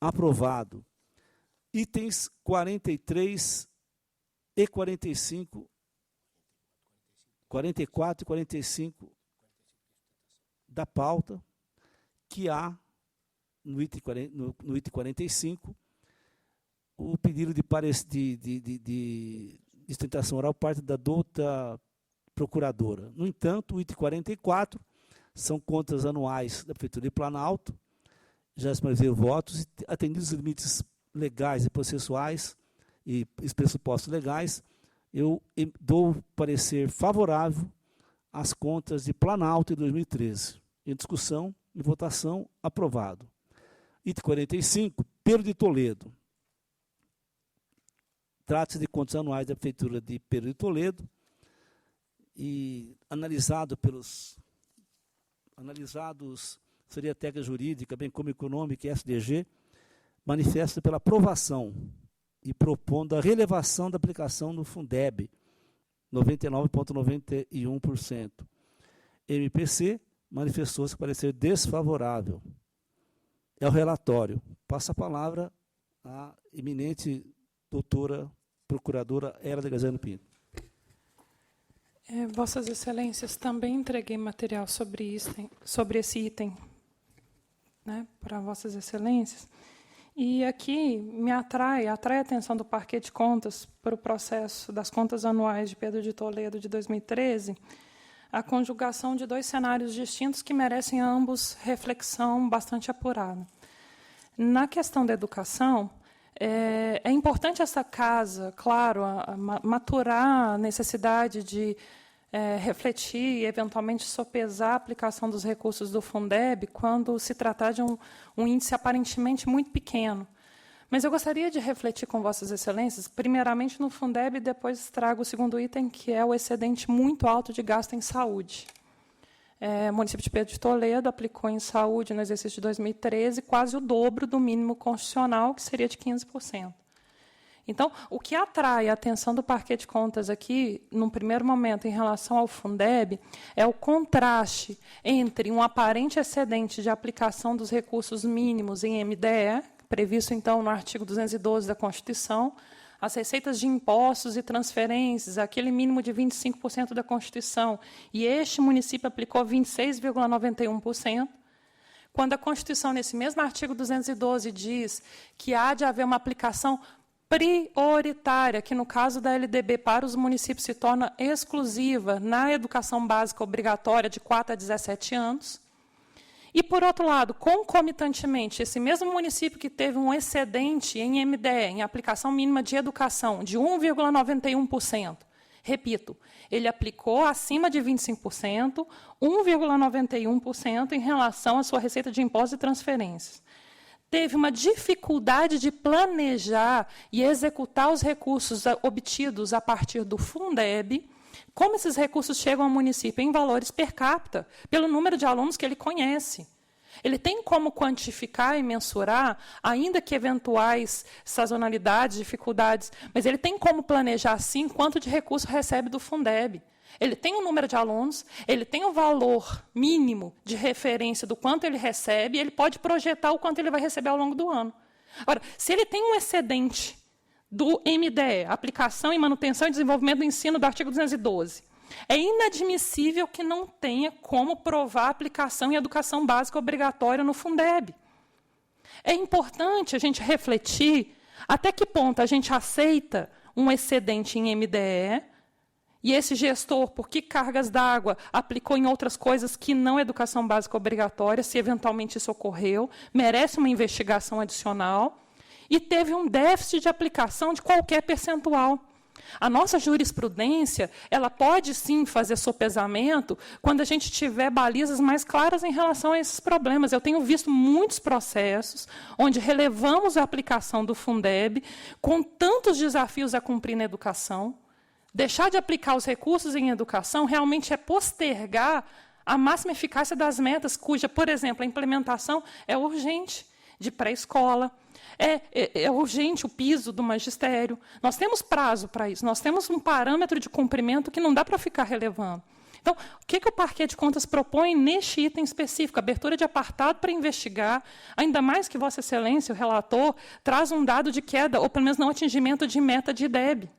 aprovado. Itens 43 e 45, 44 e 45 da pauta, que há no item 45 o pedido de sustentação oral parte da douta procuradora. No entanto, o item 44 são contas anuais da Prefeitura de Planalto, já expressei votos, atendidos os limites legais e processuais e pressupostos legais, eu dou parecer favorável às contas de Planalto de 2013. Em discussão, em votação, aprovado. Item 45, Pedro de Toledo. Trata-se de contas anuais da Prefeitura de Pedro de Toledo e analisados seria técnica jurídica, bem como econômica e SDG, manifesta pela aprovação e propondo a relevação da aplicação no Fundeb, 99,91%. MPC manifestou-se parecer desfavorável. É o relatório. Passo a palavra à eminente doutora procuradora Hélida Graziano Pinto. Vossas Excelências, também entreguei material sobre esse item, né, para Vossas Excelências. E aqui me atrai a atenção do Parquet de Contas para o processo das contas anuais de Pedro de Toledo de 2013, a conjugação de 2 cenários distintos que merecem ambos reflexão bastante apurada. Na questão da educação, é importante essa casa, claro, maturar a necessidade de refletir e, eventualmente, sopesar a aplicação dos recursos do Fundeb quando se tratar de um índice aparentemente muito pequeno. Mas eu gostaria de refletir com Vossas Excelências, primeiramente no Fundeb, e depois trago o segundo item, que é o excedente muito alto de gasto em saúde. O município de Pedro de Toledo aplicou em saúde, no exercício de 2013, quase o dobro do mínimo constitucional, que seria de 15%. Então, o que atrai a atenção do Parquet de Contas aqui, num primeiro momento, em relação ao Fundeb, é o contraste entre um aparente excedente de aplicação dos recursos mínimos em MDE, previsto, então, no artigo 212 da Constituição, as receitas de impostos e transferências, aquele mínimo de 25% da Constituição, e este município aplicou 26,91%, quando a Constituição, nesse mesmo artigo 212, diz que há de haver uma aplicação prioritária, que, no caso da LDB, para os municípios se torna exclusiva na educação básica obrigatória de 4 a 17 anos. E, por outro lado, concomitantemente, esse mesmo município que teve um excedente em MDE, em aplicação mínima de educação, de 1,91%, repito, ele aplicou acima de 25%, 1,91% em relação à sua receita de impostos e transferências. Teve uma dificuldade de planejar e executar os recursos obtidos a partir do Fundeb. Como esses recursos chegam ao município? Em valores per capita, pelo número de alunos que ele conhece. Ele tem como quantificar e mensurar, ainda que eventuais sazonalidades, dificuldades, mas ele tem como planejar, sim, quanto de recurso recebe do Fundeb. Ele tem o número de alunos, ele tem o valor mínimo de referência do quanto ele recebe, e ele pode projetar o quanto ele vai receber ao longo do ano. Ora, se ele tem um excedente do MDE, Aplicação e Manutenção e Desenvolvimento do Ensino, do artigo 212, é inadmissível que não tenha como provar a aplicação em educação básica obrigatória no Fundeb. É importante a gente refletir até que ponto a gente aceita um excedente em MDE, e esse gestor, por que cargas d'água aplicou em outras coisas que não educação básica obrigatória, se eventualmente isso ocorreu, merece uma investigação adicional, e teve um déficit de aplicação de qualquer percentual. A nossa jurisprudência, ela pode, sim, fazer sopesamento quando a gente tiver balizas mais claras em relação a esses problemas. Eu tenho visto muitos processos onde relevamos a aplicação do Fundeb com tantos desafios a cumprir na educação. Deixar de aplicar os recursos em educação realmente é postergar a máxima eficácia das metas, cuja, por exemplo, a implementação é urgente, de pré-escola, é urgente o piso do magistério. Nós temos prazo para isso, nós temos um parâmetro de cumprimento que não dá para ficar relevando. Então, o que o Parquet de Contas propõe neste item específico? Abertura de apartado para investigar, ainda mais que Vossa Excelência, o relator, traz um dado de queda, ou pelo menos não atingimento de meta de IDEB.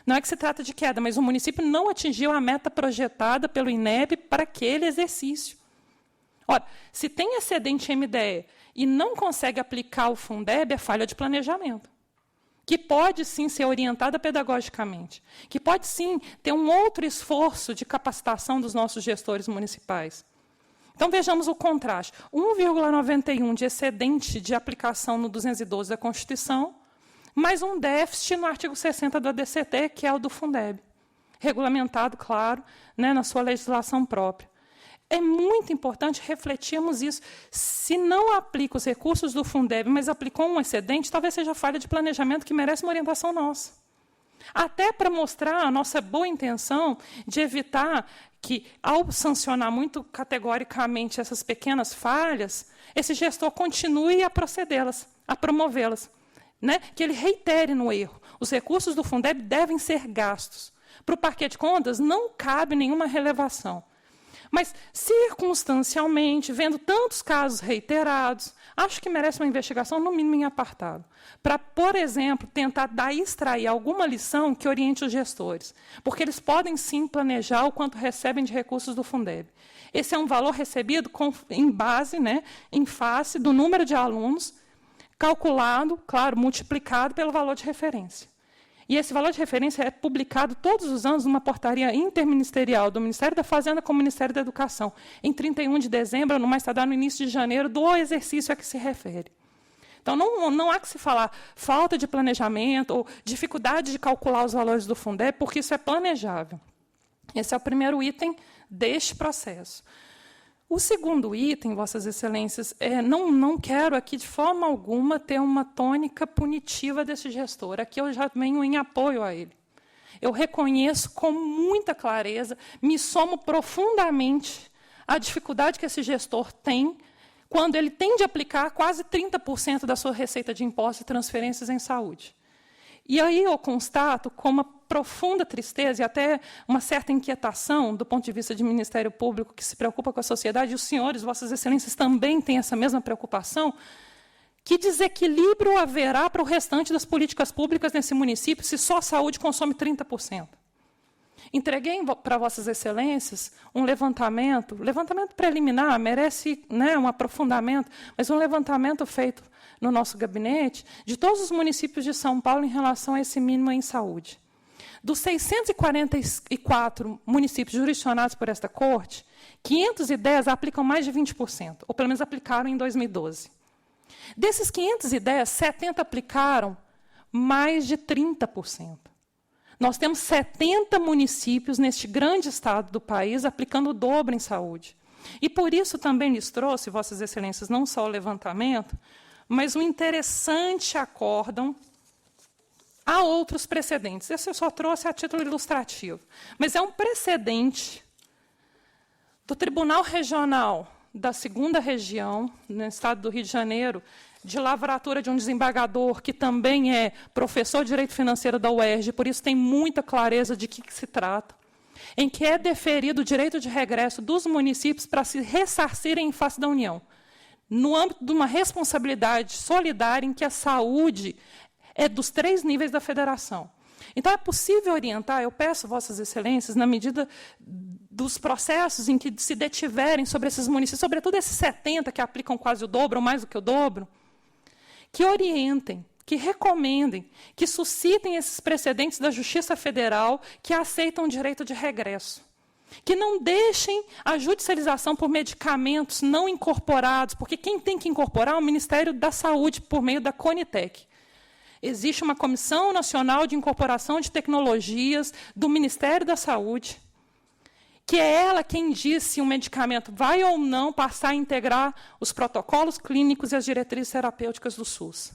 Não é que se trata de queda, mas o município não atingiu a meta projetada pelo INEB para aquele exercício. Ora, se tem excedente MDE e não consegue aplicar o Fundeb, é falha de planejamento, que pode, sim, ser orientada pedagogicamente, que pode, sim, ter um outro esforço de capacitação dos nossos gestores municipais. Então, vejamos o contraste. 1,91 de excedente de aplicação no 212 da Constituição, mais um déficit no artigo 60 do ADCT, que é o do Fundeb, regulamentado, claro, né, na sua legislação própria. É muito importante refletirmos isso. Se não aplica os recursos do Fundeb, mas aplicou um excedente, talvez seja falha de planejamento que merece uma orientação nossa. Até para mostrar a nossa boa intenção de evitar que, ao sancionar muito categoricamente essas pequenas falhas, esse gestor continue a procedê-las, a promovê-las, né? Que ele reitere no erro. Os recursos do Fundeb devem ser gastos. Para o parquê de contas, não cabe nenhuma relevação. Mas, circunstancialmente, vendo tantos casos reiterados, acho que merece uma investigação, no mínimo, em apartado. Para, por exemplo, tentar extrair alguma lição que oriente os gestores. Porque eles podem, sim, planejar o quanto recebem de recursos do Fundeb. Esse é um valor recebido em base, né, em face do número de alunos, calculado, claro, multiplicado pelo valor de referência. E esse valor de referência é publicado todos os anos numa portaria interministerial do Ministério da Fazenda com o Ministério da Educação, em 31 de dezembro, no mais tardar no início de janeiro, do exercício a que se refere. Então, não há que se falar falta de planejamento ou dificuldade de calcular os valores do Fundeb, porque isso é planejável. Esse é o primeiro item deste processo. O segundo item, Vossas Excelências, não quero aqui, de forma alguma, ter uma tônica punitiva desse gestor. Aqui eu já venho em apoio a ele. Eu reconheço com muita clareza, me somo profundamente à dificuldade que esse gestor tem quando ele tem de aplicar quase 30% da sua receita de impostos e transferências em saúde. E aí eu constato com uma profunda tristeza e até uma certa inquietação do ponto de vista de Ministério Público que se preocupa com a sociedade, e os senhores, Vossas Excelências, também têm essa mesma preocupação, que desequilíbrio haverá para o restante das políticas públicas nesse município se só a saúde consome 30%. Entreguei para Vossas Excelências um levantamento preliminar, merece, né, um aprofundamento, mas um levantamento feito no nosso gabinete de todos os municípios de São Paulo em relação a esse mínimo em saúde. Dos 644 municípios jurisdicionados por esta Corte, 510 aplicam mais de 20%, ou pelo menos aplicaram em 2012. Desses 510, 70 aplicaram mais de 30%. Nós temos 70 municípios neste grande estado do país aplicando o dobro em saúde. E por isso também lhes trouxe, Vossas Excelências, não só o levantamento, mas um interessante acórdão a outros precedentes. Esse eu só trouxe a título ilustrativo. Mas é um precedente do Tribunal Regional da 2ª Região, no estado do Rio de Janeiro, de lavratura de um desembargador que também é professor de Direito Financeiro da UERJ, por isso tem muita clareza de que se trata, em que é deferido o direito de regresso dos municípios para se ressarcirem em face da União, no âmbito de uma responsabilidade solidária em que a saúde é dos 3 níveis da federação. Então, é possível orientar, eu peço, Vossas Excelências, na medida dos processos em que se detiverem sobre esses municípios, sobretudo esses 70 que aplicam quase o dobro, ou mais do que o dobro, que orientem, que recomendem, que suscitem esses precedentes da Justiça Federal que aceitam o direito de regresso. Que não deixem a judicialização por medicamentos não incorporados, porque quem tem que incorporar é o Ministério da Saúde, por meio da Conitec. Existe uma Comissão Nacional de Incorporação de Tecnologias do Ministério da Saúde, que é ela quem diz se um medicamento vai ou não passar a integrar os protocolos clínicos e as diretrizes terapêuticas do SUS.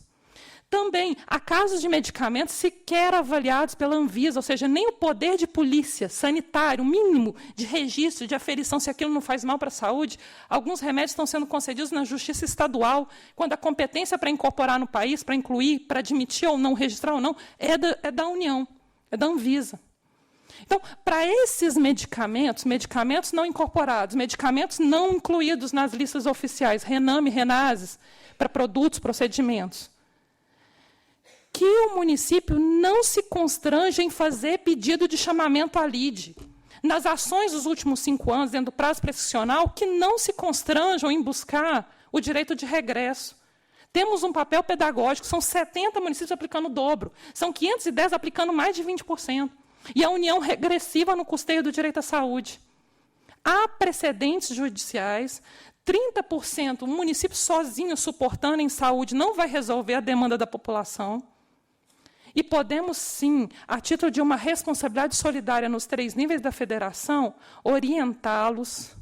Também há casos de medicamentos sequer avaliados pela Anvisa, ou seja, nem o poder de polícia sanitário, o mínimo de registro, de aferição, se aquilo não faz mal para a saúde. Alguns remédios estão sendo concedidos na Justiça Estadual, quando a competência para incorporar no país, para incluir, para admitir ou não, registrar ou não, é da União, é da Anvisa. Então, para esses medicamentos, medicamentos não incorporados, medicamentos não incluídos nas listas oficiais, Rename, Renases, para produtos, procedimentos, que o município não se constranja em fazer pedido de chamamento à lide. Nas ações dos últimos 5 anos, dentro do prazo prescricional, que não se constranjam em buscar o direito de regresso. Temos um papel pedagógico, são 70 municípios aplicando o dobro, são 510 aplicando mais de 20%. E a união regressiva no custeio do direito à saúde. Há precedentes judiciais, 30% o município sozinho suportando em saúde não vai resolver a demanda da população. E podemos, sim, a título de uma responsabilidade solidária nos 3 níveis da federação, orientá-los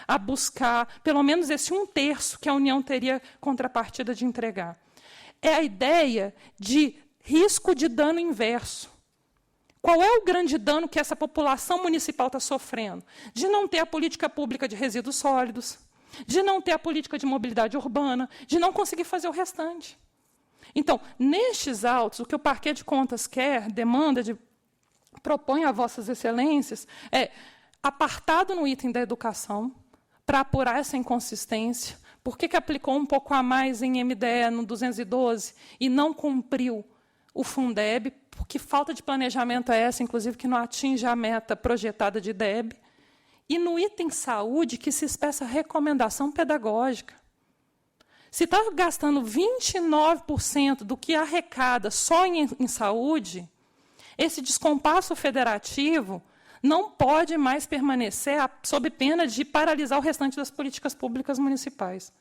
a buscar pelo menos esse 1/3 que a União teria contrapartida de entregar. É a ideia de risco de dano inverso. Qual é o grande dano que essa população municipal está sofrendo? De não ter a política pública de resíduos sólidos, de não ter a política de mobilidade urbana, de não conseguir fazer o restante. Então, nestes autos, o que o Parquet de Contas quer, demanda, propõe a Vossas Excelências, é apartado no item da educação, para apurar essa inconsistência. Por que aplicou um pouco a mais em MDE no 212 e não cumpriu o Fundeb? Porque falta de planejamento é essa, inclusive, que não atinge a meta projetada de DEB. E no item saúde, que se expressa recomendação pedagógica. Se está gastando 29% do que arrecada só em saúde, esse descompasso federativo não pode mais permanecer sob pena de paralisar o restante das políticas públicas municipais.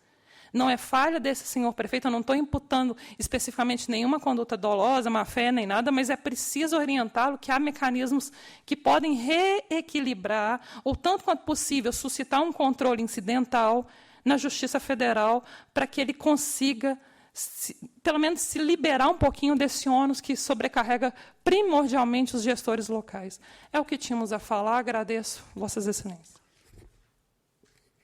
Não é falha desse senhor prefeito, eu não estou imputando especificamente nenhuma conduta dolosa, má-fé, nem nada, mas é preciso orientá-lo que há mecanismos que podem reequilibrar, ou, tanto quanto possível, suscitar um controle incidental na Justiça Federal, para que ele consiga, pelo menos, se liberar um pouquinho desse ônus que sobrecarrega primordialmente os gestores locais. É o que tínhamos a falar, agradeço, Vossas Excelências.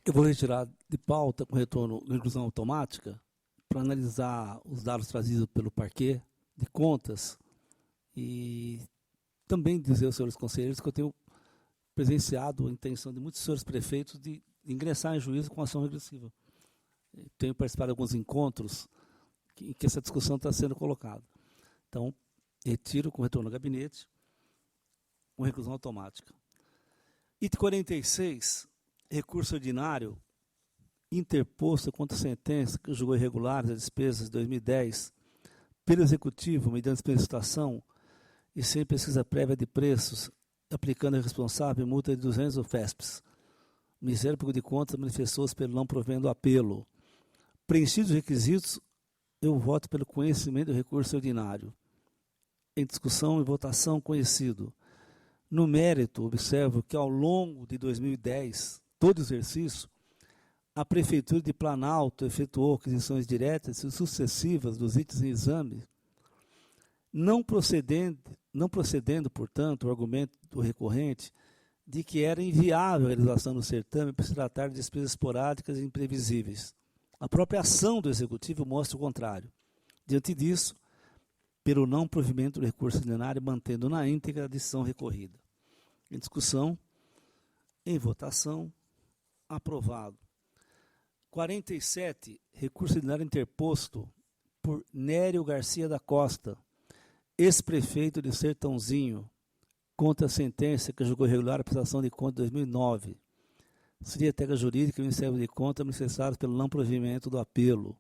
Eu vou retirar de pauta com retorno à inclusão automática para analisar os dados trazidos pelo Parquet de Contas e também dizer aos senhores conselheiros que eu tenho presenciado a intenção de muitos senhores prefeitos de ingressar em juízo com ação regressiva. Tenho participado de alguns encontros em que essa discussão está sendo colocada. Então, retiro com retorno ao gabinete com reclusão automática. Item 46, recurso ordinário interposto contra a sentença que julgou irregulares as despesas de 2010 pelo Executivo, mediante solicitação e sem pesquisa prévia de preços, aplicando a responsável multa de 200 UFESPs. O Ministério Público de Contas manifestou-se pelo não provendo do apelo. Preenchidos os requisitos, eu voto pelo conhecimento do recurso ordinário. Em discussão e votação, conhecido. No mérito, observo que ao longo de 2010, todo exercício, a Prefeitura de Planalto efetuou aquisições diretas e sucessivas dos itens em exame, não procedendo, portanto, o argumento do recorrente de que era inviável a realização do certame por se tratar de despesas esporádicas e imprevisíveis. A própria ação do Executivo mostra o contrário. Diante disso, pelo não provimento do recurso ordinário, mantendo na íntegra a decisão recorrida. Em discussão, em votação, aprovado. 47, recurso ordinário interposto por Nério Garcia da Costa, ex-prefeito de Sertãozinho, contra a sentença que julgou irregular a prestação de conta de 2009. Seria a técnica jurídica e o Ministério de Contas manifestados pelo não provimento do apelo.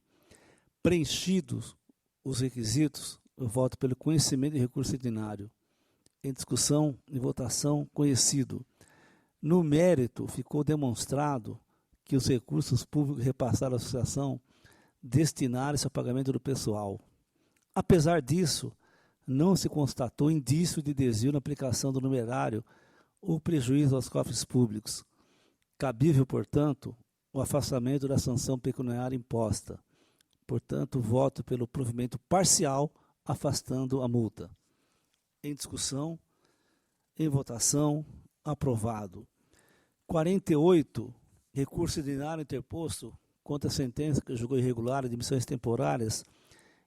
Preenchidos os requisitos, eu voto pelo conhecimento de recurso ordinário. Em discussão e votação, conhecido. No mérito, ficou demonstrado que os recursos públicos repassados à associação destinaram-se ao pagamento do pessoal. Apesar disso, não se constatou indício de desvio na aplicação do numerário ou prejuízo aos cofres públicos. Cabível, portanto, o afastamento da sanção pecuniária imposta. Portanto, voto pelo provimento parcial, afastando a multa. Em discussão, em votação, aprovado. 48, recurso ordinário interposto contra a sentença que julgou irregular a admissões temporárias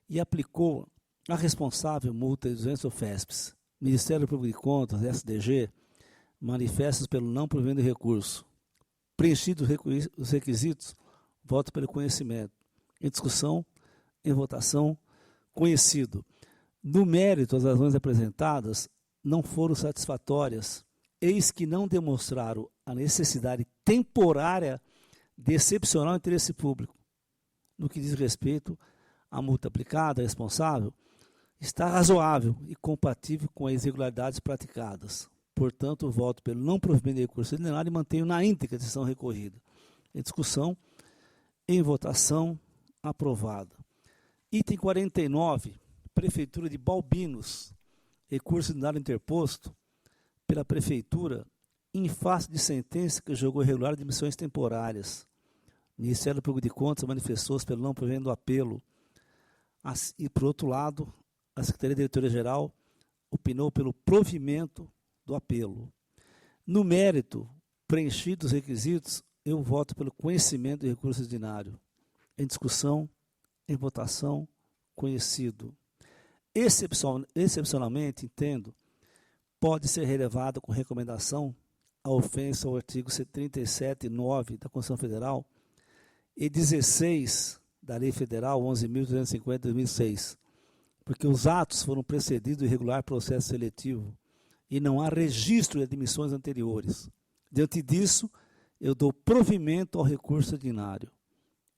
e aplicou a responsável multa de 200 UFESPs. Ministério Público de Contas, SDG, manifestos pelo não provimento de recurso. Preenchidos os requisitos, voto pelo conhecimento. Em discussão, em votação, conhecido. No mérito, as razões apresentadas não foram satisfatórias, eis que não demonstraram a necessidade temporária de excepcional interesse público. No que diz respeito à multa aplicada, responsável, está razoável e compatível com as irregularidades praticadas. Portanto, voto pelo não provimento de recurso ordinário e mantenho na íntegra a decisão recorrida. Em discussão, em votação, aprovada. Item 49, Prefeitura de Balbinos, recurso ordinário interposto pela Prefeitura em face de sentença que julgou irregular de admissões temporárias. O Ministério Público de Contas manifestou-se pelo não provimento do apelo. E, por outro lado, a Secretaria Diretoria-Geral opinou pelo provimento do apelo. No mérito, preenchidos os requisitos, eu voto pelo conhecimento do recurso ordinário. Em discussão, em votação, conhecido. Excepcionalmente, entendo, pode ser relevado com recomendação a ofensa ao artigo 37(9) da Constituição Federal e 16 da Lei Federal 11.350 de 2006, porque os atos foram precedidos do irregular processo seletivo e não há registro de admissões anteriores. Diante disso, eu dou provimento ao recurso ordinário.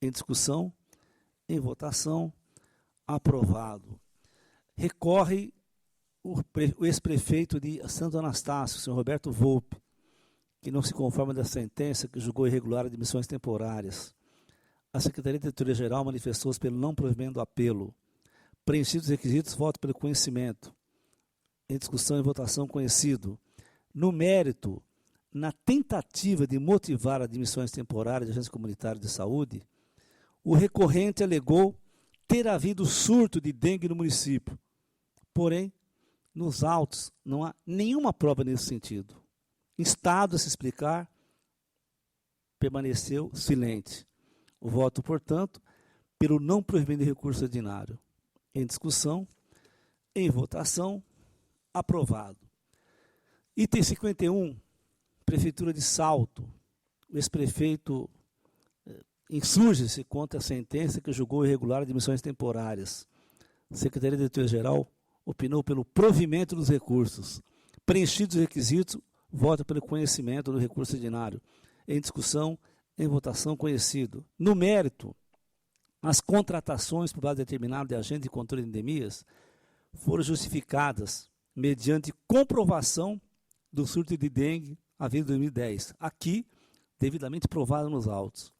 Em discussão, em votação, aprovado. Recorre o ex-prefeito de Santo Anastácio, o senhor Roberto Volpe, que não se conforma da sentença que julgou irregular admissões temporárias. A Secretaria de Diretoria-Geral manifestou-se pelo não provimento do apelo. Preenchidos os requisitos, voto pelo conhecimento. Em discussão e votação, conhecido. No mérito, na tentativa de motivar admissões temporárias de agentes comunitários de saúde, o recorrente alegou ter havido surto de dengue no município. Porém, nos autos, não há nenhuma prova nesse sentido. Instado a se explicar, permaneceu silente. O voto, portanto, pelo não provimento de recurso ordinário. Em discussão, em votação, aprovado. Item 51, Prefeitura de Salto. O ex-prefeito insurge-se contra a sentença que julgou irregular admissões temporárias. A Secretaria de Diretoria-Geral opinou pelo provimento dos recursos. Preenchidos os requisitos, vota pelo conhecimento do recurso ordinário. Em discussão, em votação, conhecido. No mérito, as contratações por prazo determinado de agente de controle de endemias foram justificadas mediante comprovação do surto de dengue havido em 2010. Aqui, devidamente provado nos autos.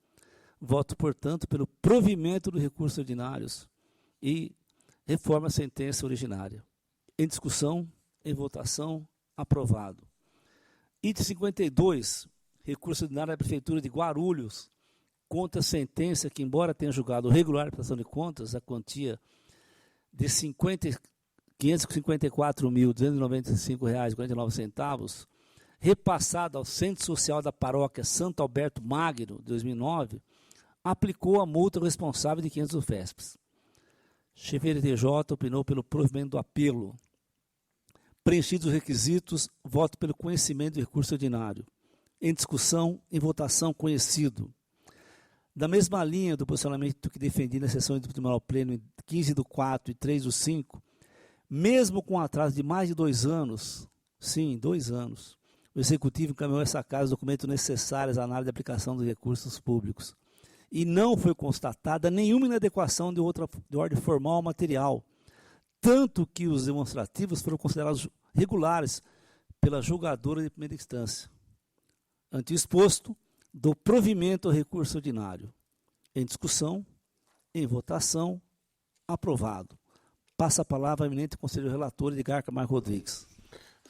Voto, portanto, pelo provimento dos recursos ordinários e reforma a sentença originária. Em discussão, em votação, aprovado. Item 52, recurso ordinário da Prefeitura de Guarulhos, contra a sentença que, embora tenha julgado regular a prestação de contas, a quantia de R$ 554.295,49, repassada ao Centro Social da Paróquia Santo Alberto Magno, de 2009, aplicou a multa responsável de 500 UFESPs. Chefe TJ opinou pelo provimento do apelo. Preenchidos os requisitos, voto pelo conhecimento do recurso ordinário. Em discussão, em votação, conhecido. Da mesma linha do posicionamento que defendi na sessão do Tribunal Pleno em 15/4 e 3/5, mesmo com atraso de mais de 2 anos, sim, 2 anos, o Executivo encaminhou a essa casa os documentos necessários à análise de aplicação dos recursos públicos. E não foi constatada nenhuma inadequação de ordem formal ou material, tanto que os demonstrativos foram considerados regulares pela julgadora de primeira instância. Ante o exposto, dou provimento ao recurso ordinário. Em discussão, em votação, aprovado. Passa a palavra ao eminente conselheiro relator Edgar Camargo Rodrigues.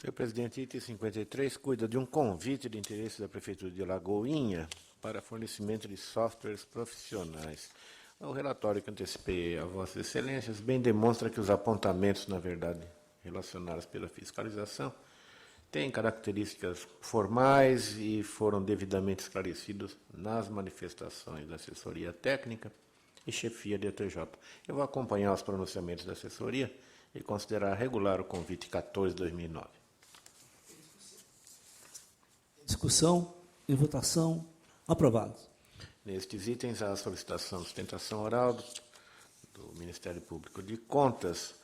Senhor presidente, item 53 cuida de um convite de interesse da Prefeitura de Lagoinha para fornecimento de softwares profissionais. O relatório que antecipei a Vossas Excelências bem demonstra que os apontamentos, na verdade, relacionados pela fiscalização, têm características formais e foram devidamente esclarecidos nas manifestações da assessoria técnica e chefia da TJ. Eu vou acompanhar os pronunciamentos da assessoria e considerar regular o convite 14/2009. Discussão e votação, aprovado. Nestes itens, a solicitação de sustentação oral do Ministério Público de Contas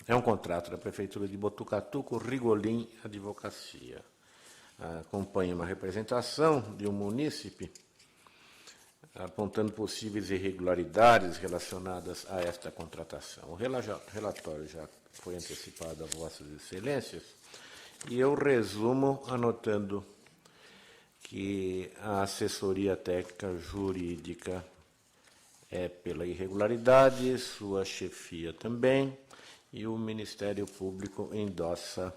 é um contrato da Prefeitura de Botucatu com Rigolim Advocacia. Acompanha uma representação de um munícipe apontando possíveis irregularidades relacionadas a esta contratação. O relatório já foi antecipado a Vossas Excelências e eu resumo anotando que a assessoria técnica jurídica é pela irregularidade, sua chefia também, e o Ministério Público endossa,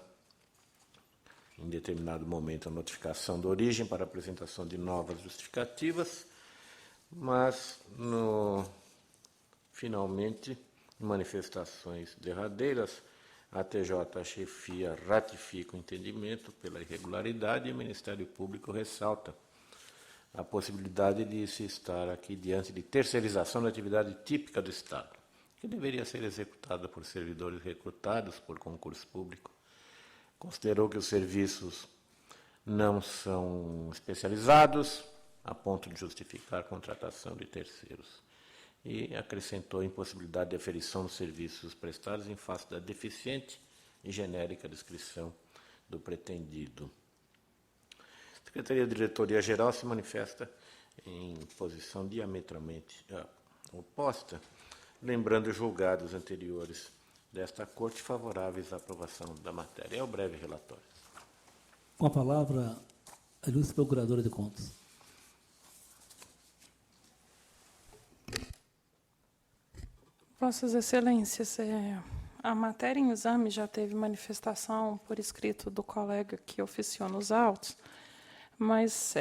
em determinado momento, a notificação de origem para apresentação de novas justificativas, mas, finalmente, em manifestações derradeiras, a TJ chefia ratifica o entendimento pela irregularidade e o Ministério Público ressalta a possibilidade de se estar aqui diante de terceirização da atividade típica do Estado, que deveria ser executada por servidores recrutados por concurso público. Considerou que os serviços não são especializados, a ponto de justificar a contratação de terceiros. E acrescentou a impossibilidade de aferição dos serviços prestados em face da deficiente e genérica descrição do pretendido. A Secretaria de Diretoria-Geral se manifesta em posição diametralmente oposta, lembrando julgados anteriores desta Corte favoráveis à aprovação da matéria. É o breve relatório. Com a palavra, a ilustre Procuradora de Contas. Vossas Excelências, a matéria em exame já teve manifestação por escrito do colega que oficiou nos autos, mas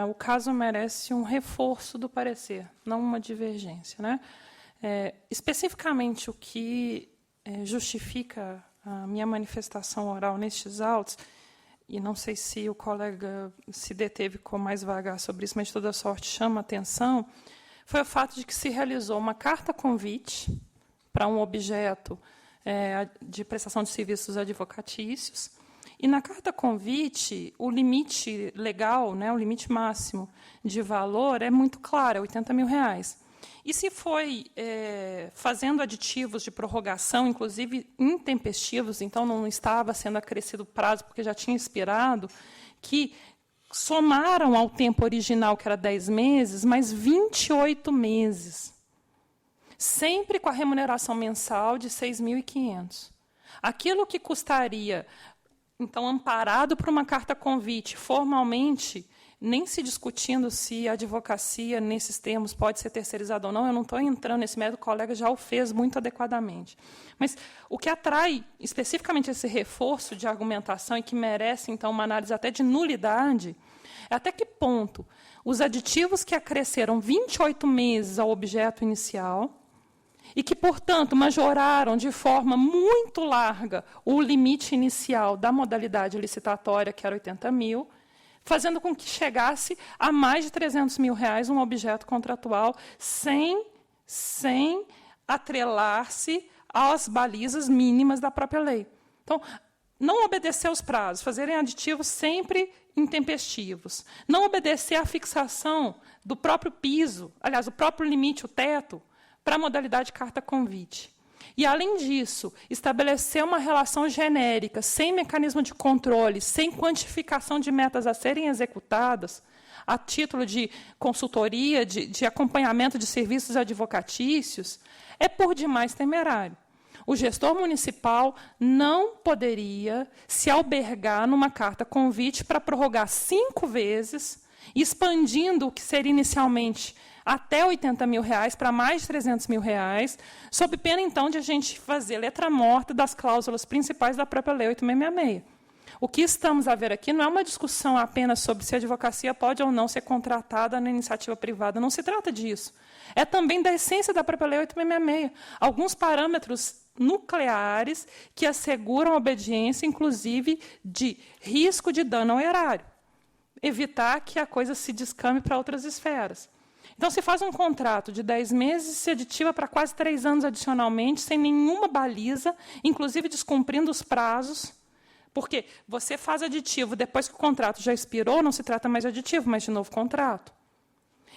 o caso merece um reforço do parecer, não uma divergência, né? Especificamente o que justifica a minha manifestação oral nestes autos, e não sei se o colega se deteve com mais vagar sobre isso, mas de toda sorte chama a atenção, foi o fato de que se realizou uma carta-convite para um objeto de prestação de serviços advocatícios, e na carta-convite o limite legal, né, o limite máximo de valor é muito claro, é R$80 mil. E se foi fazendo aditivos de prorrogação, inclusive intempestivos, então não estava sendo acrescido o prazo porque já tinha expirado, que somaram ao tempo original, que era 10 meses, mais 28 meses. Sempre com a remuneração mensal de R$ 6.500. Aquilo que custaria, então, amparado por uma carta-convite, formalmente, nem se discutindo se a advocacia, nesses termos, pode ser terceirizada ou não, eu não estou entrando nesse mérito, o colega já o fez muito adequadamente. Mas o que atrai especificamente esse reforço de argumentação e que merece, então, uma análise até de nulidade, é até que ponto os aditivos que acresceram 28 meses ao objeto inicial e que, portanto, majoraram de forma muito larga o limite inicial da modalidade licitatória, que era 80 mil, fazendo com que chegasse a mais de R$300 mil um objeto contratual, sem atrelar-se às balizas mínimas da própria lei. Então, não obedecer aos prazos, fazerem aditivos sempre intempestivos, não obedecer à fixação do próprio piso, aliás, o próprio limite, o teto, para a modalidade carta-convite. E, além disso, estabelecer uma relação genérica, sem mecanismo de controle, sem quantificação de metas a serem executadas, a título de consultoria, de acompanhamento de serviços advocatícios, é por demais temerário. O gestor municipal não poderia se albergar numa carta-convite para prorrogar 5 vezes, expandindo o que seria inicialmente até R$80 mil para mais de R$300 mil, sob pena, então, de a gente fazer letra morta das cláusulas principais da própria Lei 8666. O que estamos a ver aqui não é uma discussão apenas sobre se a advocacia pode ou não ser contratada na iniciativa privada, não se trata disso. É também da essência da própria Lei 8666. Alguns parâmetros nucleares que asseguram a obediência, inclusive, de risco de dano ao erário. Evitar que a coisa se descame para outras esferas. Então, se faz um contrato de 10 meses e se aditiva para quase 3 anos adicionalmente, sem nenhuma baliza, inclusive descumprindo os prazos, porque você faz aditivo depois que o contrato já expirou, não se trata mais de aditivo, mas de novo contrato.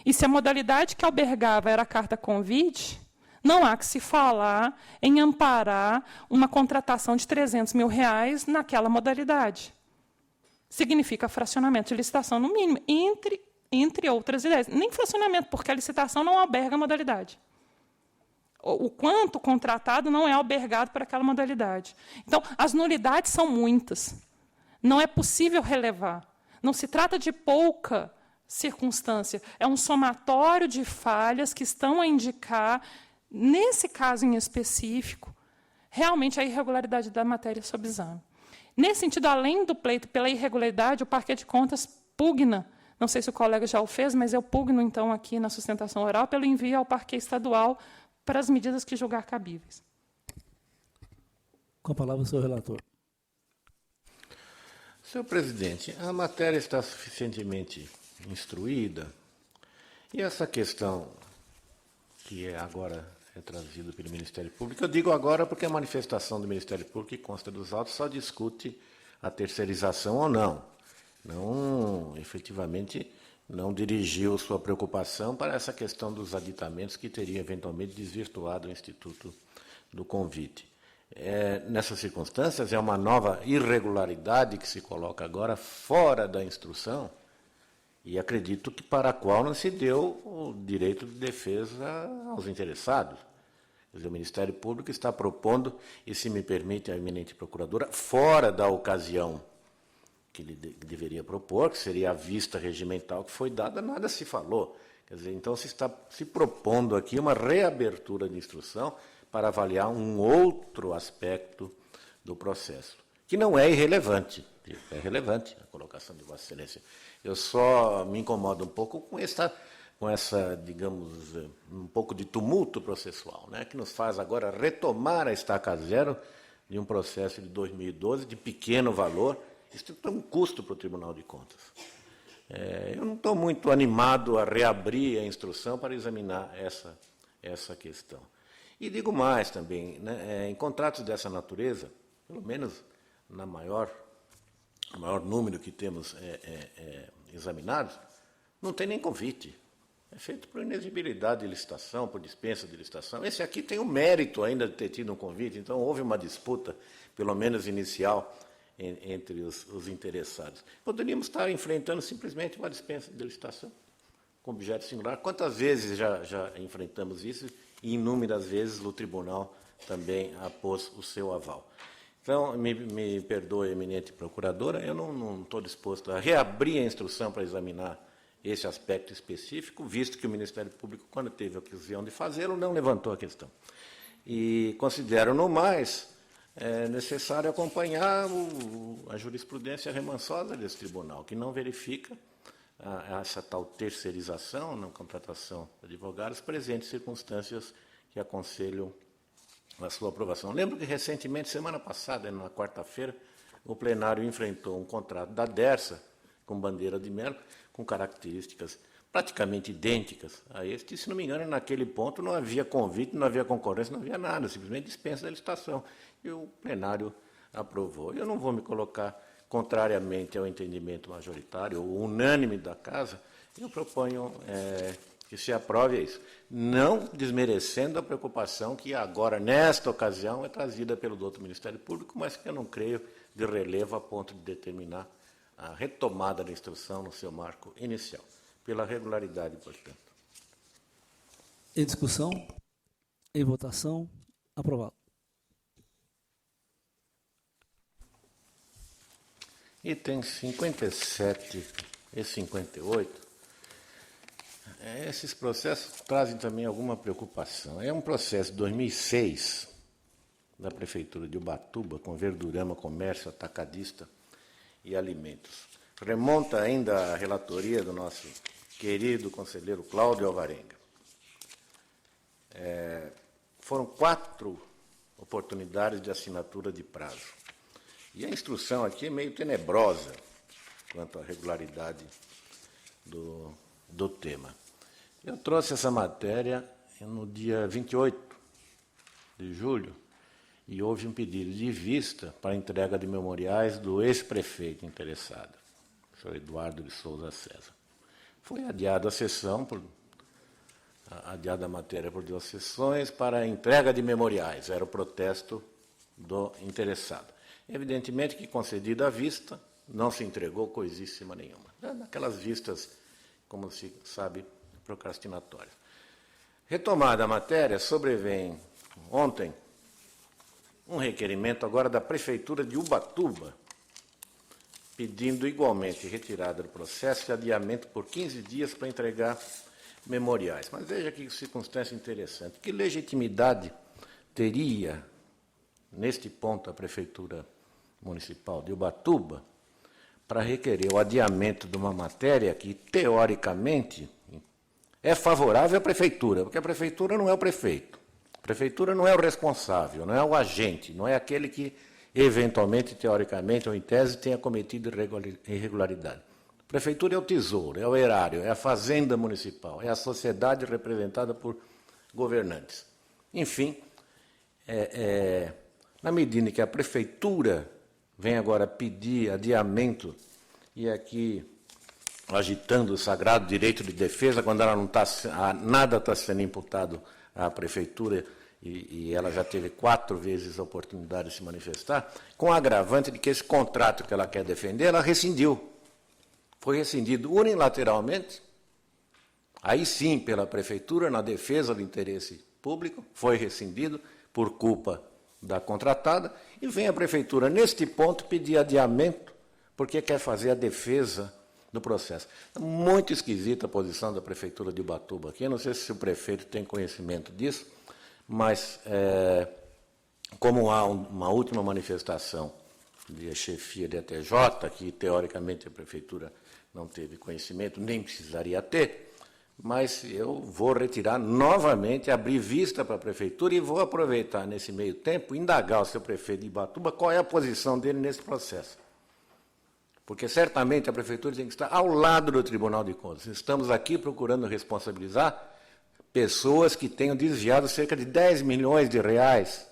E se a modalidade que albergava era a carta-convite, não há que se falar em amparar uma contratação de R$300 mil naquela modalidade. Significa fracionamento de licitação, no mínimo, entre outras ideias. Nem fracionamento, porque a licitação não alberga a modalidade. O quanto contratado não é albergado por aquela modalidade. Então, as nulidades são muitas. Não é possível relevar. Não se trata de pouca circunstância, é um somatório de falhas que estão a indicar, nesse caso em específico, realmente a irregularidade da matéria sob exame. Nesse sentido, além do pleito pela irregularidade, o parquet de contas pugna, não sei se o colega já o fez, mas eu pugno, então, aqui na sustentação oral, pelo envio ao parquet estadual para as medidas que julgar cabíveis. Com a palavra, o senhor relator. Senhor presidente, a matéria está suficientemente instruída e essa questão que agora é trazida pelo Ministério Público, eu digo agora porque a manifestação do Ministério Público, que consta dos autos, só discute a terceirização ou não. Não, efetivamente, não dirigiu sua preocupação para essa questão dos aditamentos que teria eventualmente desvirtuado o Instituto do Convite. Nessas circunstâncias, é uma nova irregularidade que se coloca agora fora da instrução e acredito que para a qual não se deu o direito de defesa aos interessados. Quer dizer, o Ministério Público está propondo, e se me permite a eminente procuradora, fora da ocasião que ele deveria propor, que seria a vista regimental que foi dada, nada se falou. Quer dizer, então se está se propondo aqui uma reabertura de instrução para avaliar um outro aspecto do processo, que não é irrelevante, é relevante a colocação de Vossa Excelência. Eu só me incomodo um pouco com essa, digamos, um pouco de tumulto processual, né, que nos faz agora retomar a estaca zero de um processo de 2012 de pequeno valor. Isso tem um custo para o Tribunal de Contas. Eu não estou muito animado a reabrir a instrução para examinar essa questão. E digo mais também, né, em contratos dessa natureza, pelo menos no maior número que temos examinados, não tem nem convite. É feito por inexigibilidade de licitação, por dispensa de licitação. Esse aqui tem o mérito ainda de ter tido um convite, então houve uma disputa, pelo menos inicial, entre os interessados. Poderíamos estar enfrentando simplesmente uma dispensa de licitação com objeto singular. Quantas vezes já enfrentamos isso e inúmeras vezes o tribunal também apôs o seu aval. Então, me perdoe, eminente procuradora, eu não estou disposto a reabrir a instrução para examinar esse aspecto específico, visto que o Ministério Público, quando teve a ocasião de fazê-lo, não levantou a questão. E considero, no mais, necessário acompanhar a jurisprudência remansosa desse tribunal, que não verifica essa tal terceirização na contratação de advogados, presentes circunstâncias que aconselham a sua aprovação. Lembro que, recentemente, semana passada, na quarta-feira, o plenário enfrentou um contrato da Dersa, com bandeira de mel, com características praticamente idênticas a este. Se não me engano, naquele ponto não havia convite, não havia concorrência, não havia nada, simplesmente dispensa da licitação. E o plenário aprovou. Eu não vou me colocar contrariamente ao entendimento majoritário ou unânime da Casa, eu proponho que se aprove isso, não desmerecendo a preocupação que agora, nesta ocasião, é trazida pelo doutor Ministério Público, mas que eu não creio de relevo a ponto de determinar a retomada da instrução no seu marco inicial, pela regularidade, portanto. Em discussão, em votação, aprovado. Itens 57 e 58, esses processos trazem também alguma preocupação. É um processo de 2006, da Prefeitura de Ubatuba, com Verdurama, Comércio, Atacadista e Alimentos. Remonta ainda à relatoria do nosso querido conselheiro Cláudio Alvarenga. Foram 4 oportunidades de assinatura de prazo. E a instrução aqui é meio tenebrosa quanto à regularidade do tema. Eu trouxe essa matéria no dia 28 de julho e houve um pedido de vista para entrega de memoriais do ex-prefeito interessado, o senhor Eduardo de Souza César. Foi adiada a sessão, adiada a matéria por 2 sessões para a entrega de memoriais, era o protesto do interessado. Evidentemente que, concedida a vista, não se entregou coisíssima nenhuma. Naquelas vistas, como se sabe, procrastinatórias. Retomada a matéria, sobrevém ontem um requerimento agora da Prefeitura de Ubatuba, pedindo igualmente retirada do processo e adiamento por 15 dias para entregar memoriais. Mas veja que circunstância interessante. Que legitimidade teria, neste ponto, a Prefeitura Municipal de Ubatuba para requerer o adiamento de uma matéria que, teoricamente, é favorável à Prefeitura, porque a Prefeitura não é o prefeito. A Prefeitura não é o responsável, não é o agente, não é aquele que, eventualmente, teoricamente ou em tese, tenha cometido irregularidade. A Prefeitura é o tesouro, é o erário, é a fazenda municipal, é a sociedade representada por governantes. Enfim, na medida em que a Prefeitura vem agora pedir adiamento, e aqui agitando o sagrado direito de defesa, quando ela não nada está sendo imputado à Prefeitura, e ela já teve 4 vezes a oportunidade de se manifestar, com o agravante de que esse contrato que ela quer defender, ela rescindiu. Foi rescindido unilateralmente, aí sim pela Prefeitura, na defesa do interesse público, foi rescindido por culpa da contratada, e vem a Prefeitura, neste ponto, pedir adiamento, porque quer fazer a defesa do processo. Muito esquisita a posição da Prefeitura de Ubatuba aqui, eu não sei se o prefeito tem conhecimento disso, mas, como há uma última manifestação de chefia de ATJ, que, teoricamente, a Prefeitura não teve conhecimento, nem precisaria ter, mas eu vou retirar novamente, abrir vista para a Prefeitura e vou aproveitar, nesse meio tempo, indagar o seu prefeito de Ubatuba qual é a posição dele nesse processo. Porque, certamente, a Prefeitura tem que estar ao lado do Tribunal de Contas. Estamos aqui procurando responsabilizar pessoas que tenham desviado cerca de 10 milhões de reais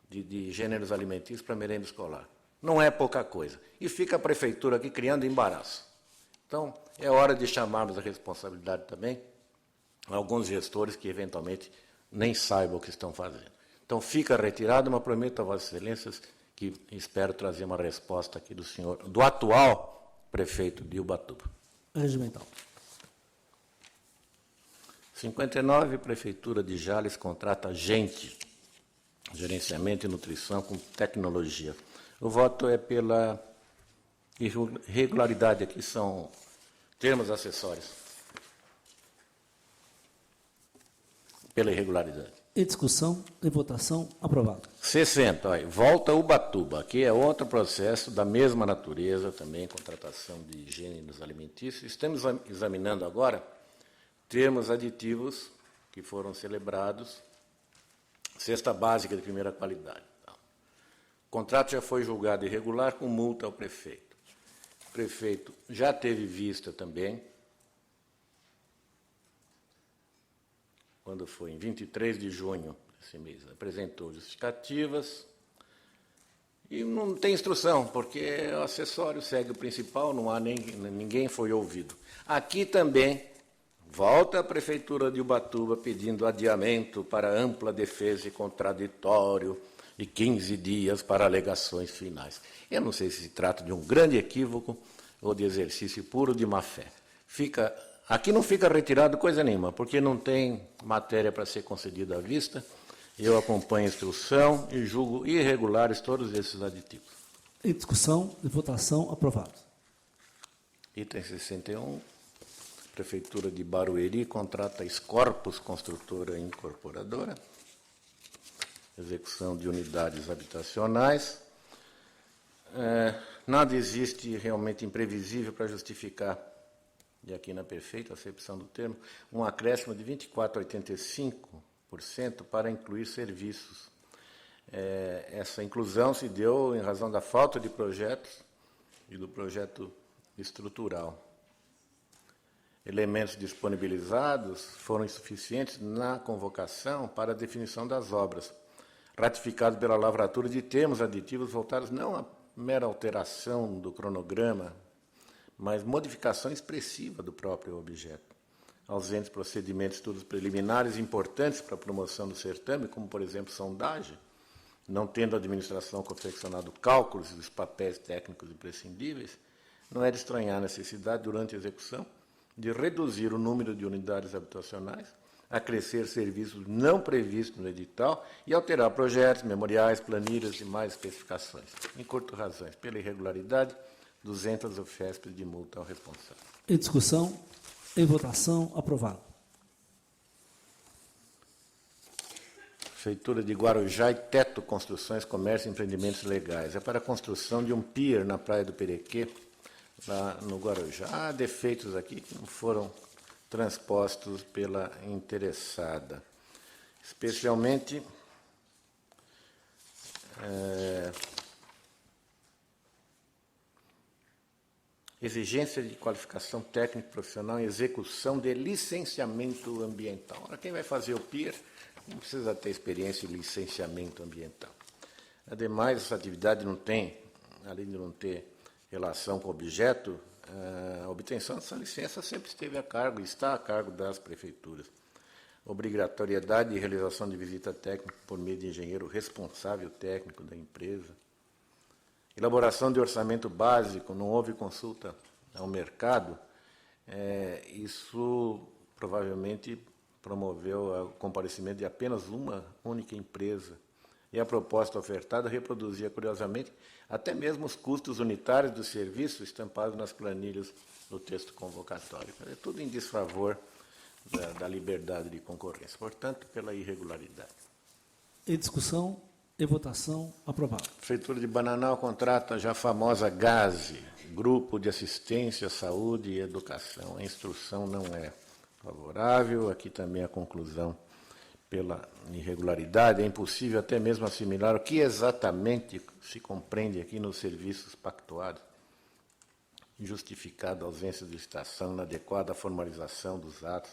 de gêneros alimentícios para merenda escolar. Não é pouca coisa. E fica a Prefeitura aqui criando embaraço. Então, é hora de chamarmos a responsabilidade também a alguns gestores que, eventualmente, nem saibam o que estão fazendo. Então, fica retirado, mas prometo a Vossas Excelências que espero trazer uma resposta aqui do atual prefeito de Ubatuba. Regimental. 59, Prefeitura de Jales contrata gente, gerenciamento e nutrição com tecnologia. O voto é pela irregularidade, aqui são termos acessórios. Pela irregularidade. Em discussão, em votação, aprovado. 60, olha, volta Ubatuba, aqui é outro processo da mesma natureza, também contratação de gêneros alimentícios. Estamos examinando agora termos aditivos que foram celebrados, cesta básica de primeira qualidade. O contrato já foi julgado irregular com multa ao prefeito. O prefeito já teve vista também, quando foi em 23 de junho desse mês, apresentou justificativas e não tem instrução, porque o acessório segue o principal, não há ninguém foi ouvido. Aqui também volta a Prefeitura de Ubatuba pedindo adiamento para ampla defesa e contraditório e 15 dias para alegações finais. Eu não sei se trata de um grande equívoco ou de exercício puro de má-fé. Aqui não fica retirado coisa nenhuma, porque não tem matéria para ser concedida à vista. Eu acompanho a instrução e julgo irregulares todos esses aditivos. Em discussão e votação, aprovado. Item 61. Prefeitura de Barueri contrata Scorpus Construtora Incorporadora. Execução de unidades habitacionais. Nada existe realmente imprevisível para justificar, e aqui na perfeita acepção do termo, um acréscimo de 24,85% para incluir serviços. Essa inclusão se deu em razão da falta de projetos e do projeto estrutural. Elementos disponibilizados foram insuficientes na convocação para a definição das obras, ratificado pela lavratura de termos aditivos voltados não à mera alteração do cronograma, mas modificação expressiva do próprio objeto. Ausentes procedimentos, estudos preliminares importantes para a promoção do certame, como, por exemplo, sondagem, não tendo a administração confeccionado cálculos dos papéis técnicos imprescindíveis, não é de estranhar a necessidade, durante a execução, de reduzir o número de unidades habitacionais, acrescer serviços não previstos no edital e alterar projetos, memoriais, planilhas e mais especificações. Em curto, razões. Pela irregularidade, 200 UFESP de multa ao responsável. Em discussão, em votação, aprovado. Prefeitura de Guarujá e Teto Construções, Comércio e Empreendimentos Legais. É para a construção de um pier na Praia do Perequê, lá no Guarujá. Há defeitos aqui que não foram transpostos pela interessada. Especialmente exigência de qualificação técnica profissional em execução de licenciamento ambiental. Ora, quem vai fazer o pier não precisa ter experiência em licenciamento ambiental. Ademais, essa atividade não tem, além de não ter relação com o objeto, a obtenção dessa licença sempre esteve a cargo e está a cargo das prefeituras. Obrigatoriedade de realização de visita técnica por meio de engenheiro responsável técnico da empresa. Elaboração de orçamento básico, não houve consulta ao mercado. Isso provavelmente promoveu o comparecimento de apenas uma única empresa. E a proposta ofertada reproduzia, curiosamente, até mesmo os custos unitários do serviço estampados nas planilhas do texto convocatório. É tudo em desfavor da liberdade de concorrência, portanto, pela irregularidade. Em discussão, em votação, aprovado. Prefeitura de Bananal contrata já a famosa GASE, Grupo de Assistência, Saúde e Educação. A instrução não é favorável, aqui também a conclusão pela irregularidade. É impossível até mesmo assimilar o que exatamente se compreende aqui nos serviços pactuados. Injustificada a ausência de licitação, inadequada formalização dos atos,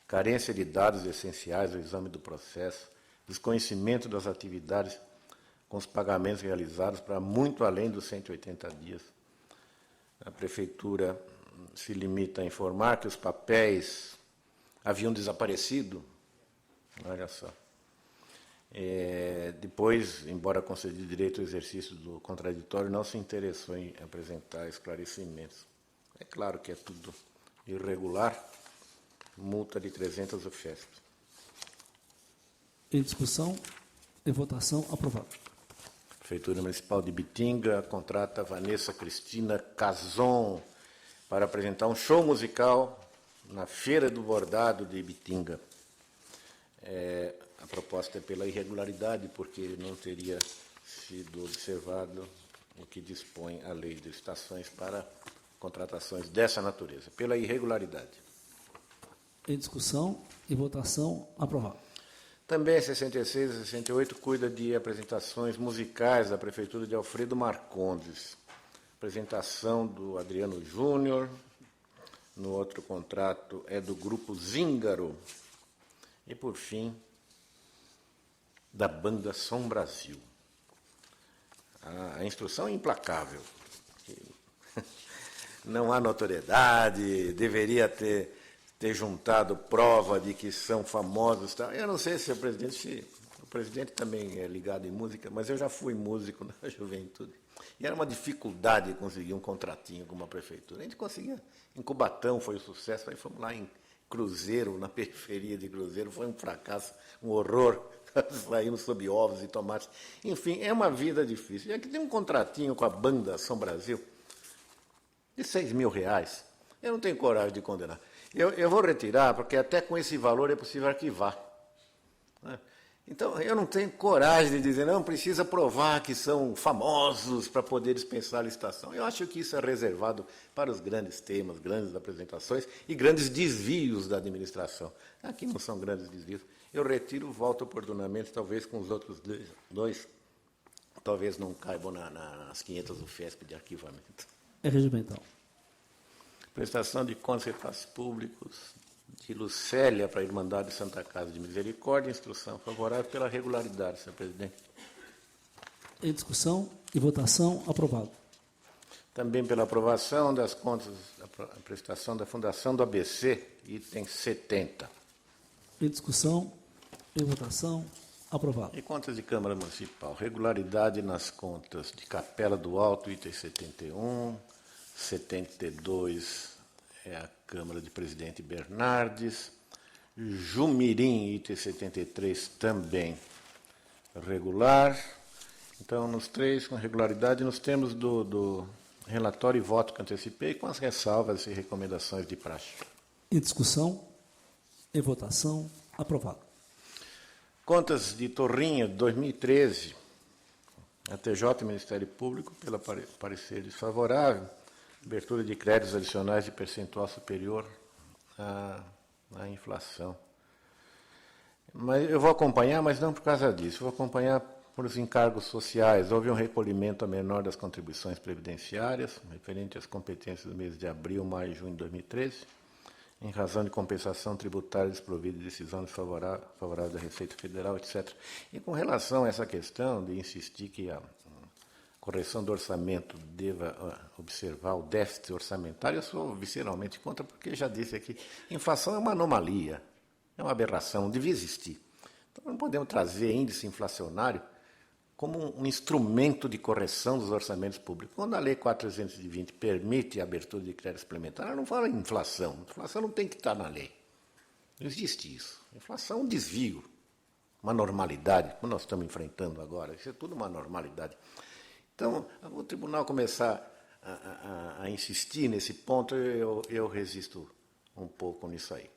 carência de dados essenciais ao exame do processo, desconhecimento das atividades com os pagamentos realizados para muito além dos 180 dias. A Prefeitura se limita a informar que os papéis haviam desaparecido. Olha só. Depois, embora concedido direito ao exercício do contraditório, não se interessou em apresentar esclarecimentos. É claro que é tudo irregular, multa de 300 UFESP. Em discussão, em votação, aprovado. Prefeitura Municipal de Bitinga contrata Vanessa Cristina Cazon para apresentar um show musical na Feira do Bordado de Bitinga. A proposta é pela irregularidade, porque não teria sido observado o que dispõe a lei de licitações para contratações dessa natureza, pela irregularidade. Em discussão e votação, aprovado. Também 66 e 68 cuida de apresentações musicais da Prefeitura de Alfredo Marcondes. Apresentação do Adriano Júnior. No outro contrato é do Grupo Zíngaro. E, por fim, da Banda Som Brasil. A instrução é implacável. Não há notoriedade, deveria ter juntado prova de que são famosos. Tá? Eu não sei se o presidente também é ligado em música, mas eu já fui músico na juventude. E era uma dificuldade conseguir um contratinho com uma prefeitura. A gente conseguia, em Cubatão foi um sucesso, aí fomos lá em Cruzeiro, na periferia de Cruzeiro, foi um fracasso, um horror. Saímos sob ovos e tomates. Enfim, é uma vida difícil. E aqui tem um contratinho com a Banda Som Brasil de R$6.000. Eu não tenho coragem de condenar. Eu vou retirar, porque até com esse valor é possível arquivar. Então, eu não tenho coragem de dizer, não, precisa provar que são famosos para poder dispensar a licitação. Eu acho que isso é reservado para os grandes temas, grandes apresentações e grandes desvios da administração. Aqui não são grandes desvios. Eu retiro, volto oportunamente, talvez com os outros dois talvez não caibam nas 500 UFESP de arquivamento. É regimental. Prestação de contas e repasses públicos de Lucélia para a Irmandade Santa Casa de Misericórdia. Instrução favorável pela regularidade, senhor presidente. Em discussão e votação, aprovado. Também pela aprovação das contas, a prestação da Fundação do ABC, item 70. Em discussão, em votação, aprovado. E contas de Câmara Municipal. Regularidade nas contas de Capela do Alto, item 71. 72 é a Câmara de Presidente Bernardes. Jumirim, item 73, também regular. Então, nos três, com regularidade, nos termos do relatório e voto que antecipei, com as ressalvas e recomendações de praxe. Em discussão, em votação, aprovado. Contas de Torrinha, 2013, a TJ e Ministério Público, pelo parecer desfavorável, abertura de créditos adicionais de percentual superior à inflação. Mas eu vou acompanhar, mas não por causa disso, vou acompanhar por os encargos sociais. Houve um recolhimento a menor das contribuições previdenciárias, referente às competências do mês de abril, maio e junho de 2013, em razão de compensação tributária desprovida de decisão favorável da Receita Federal, etc. E com relação a essa questão de insistir que a correção do orçamento deva observar o déficit orçamentário, eu sou visceralmente contra, porque já disse aqui, inflação é uma anomalia, é uma aberração, não devia existir. Então, não podemos trazer índice inflacionário como um instrumento de correção dos orçamentos públicos. Quando a Lei 420 permite a abertura de crédito suplementar, ela não fala em inflação. Inflação não tem que estar na lei. Não existe isso. Inflação é um desvio, uma normalidade, como nós estamos enfrentando agora. Isso é tudo uma normalidade. Então, o tribunal começar a insistir nesse ponto, eu resisto um pouco nisso aí.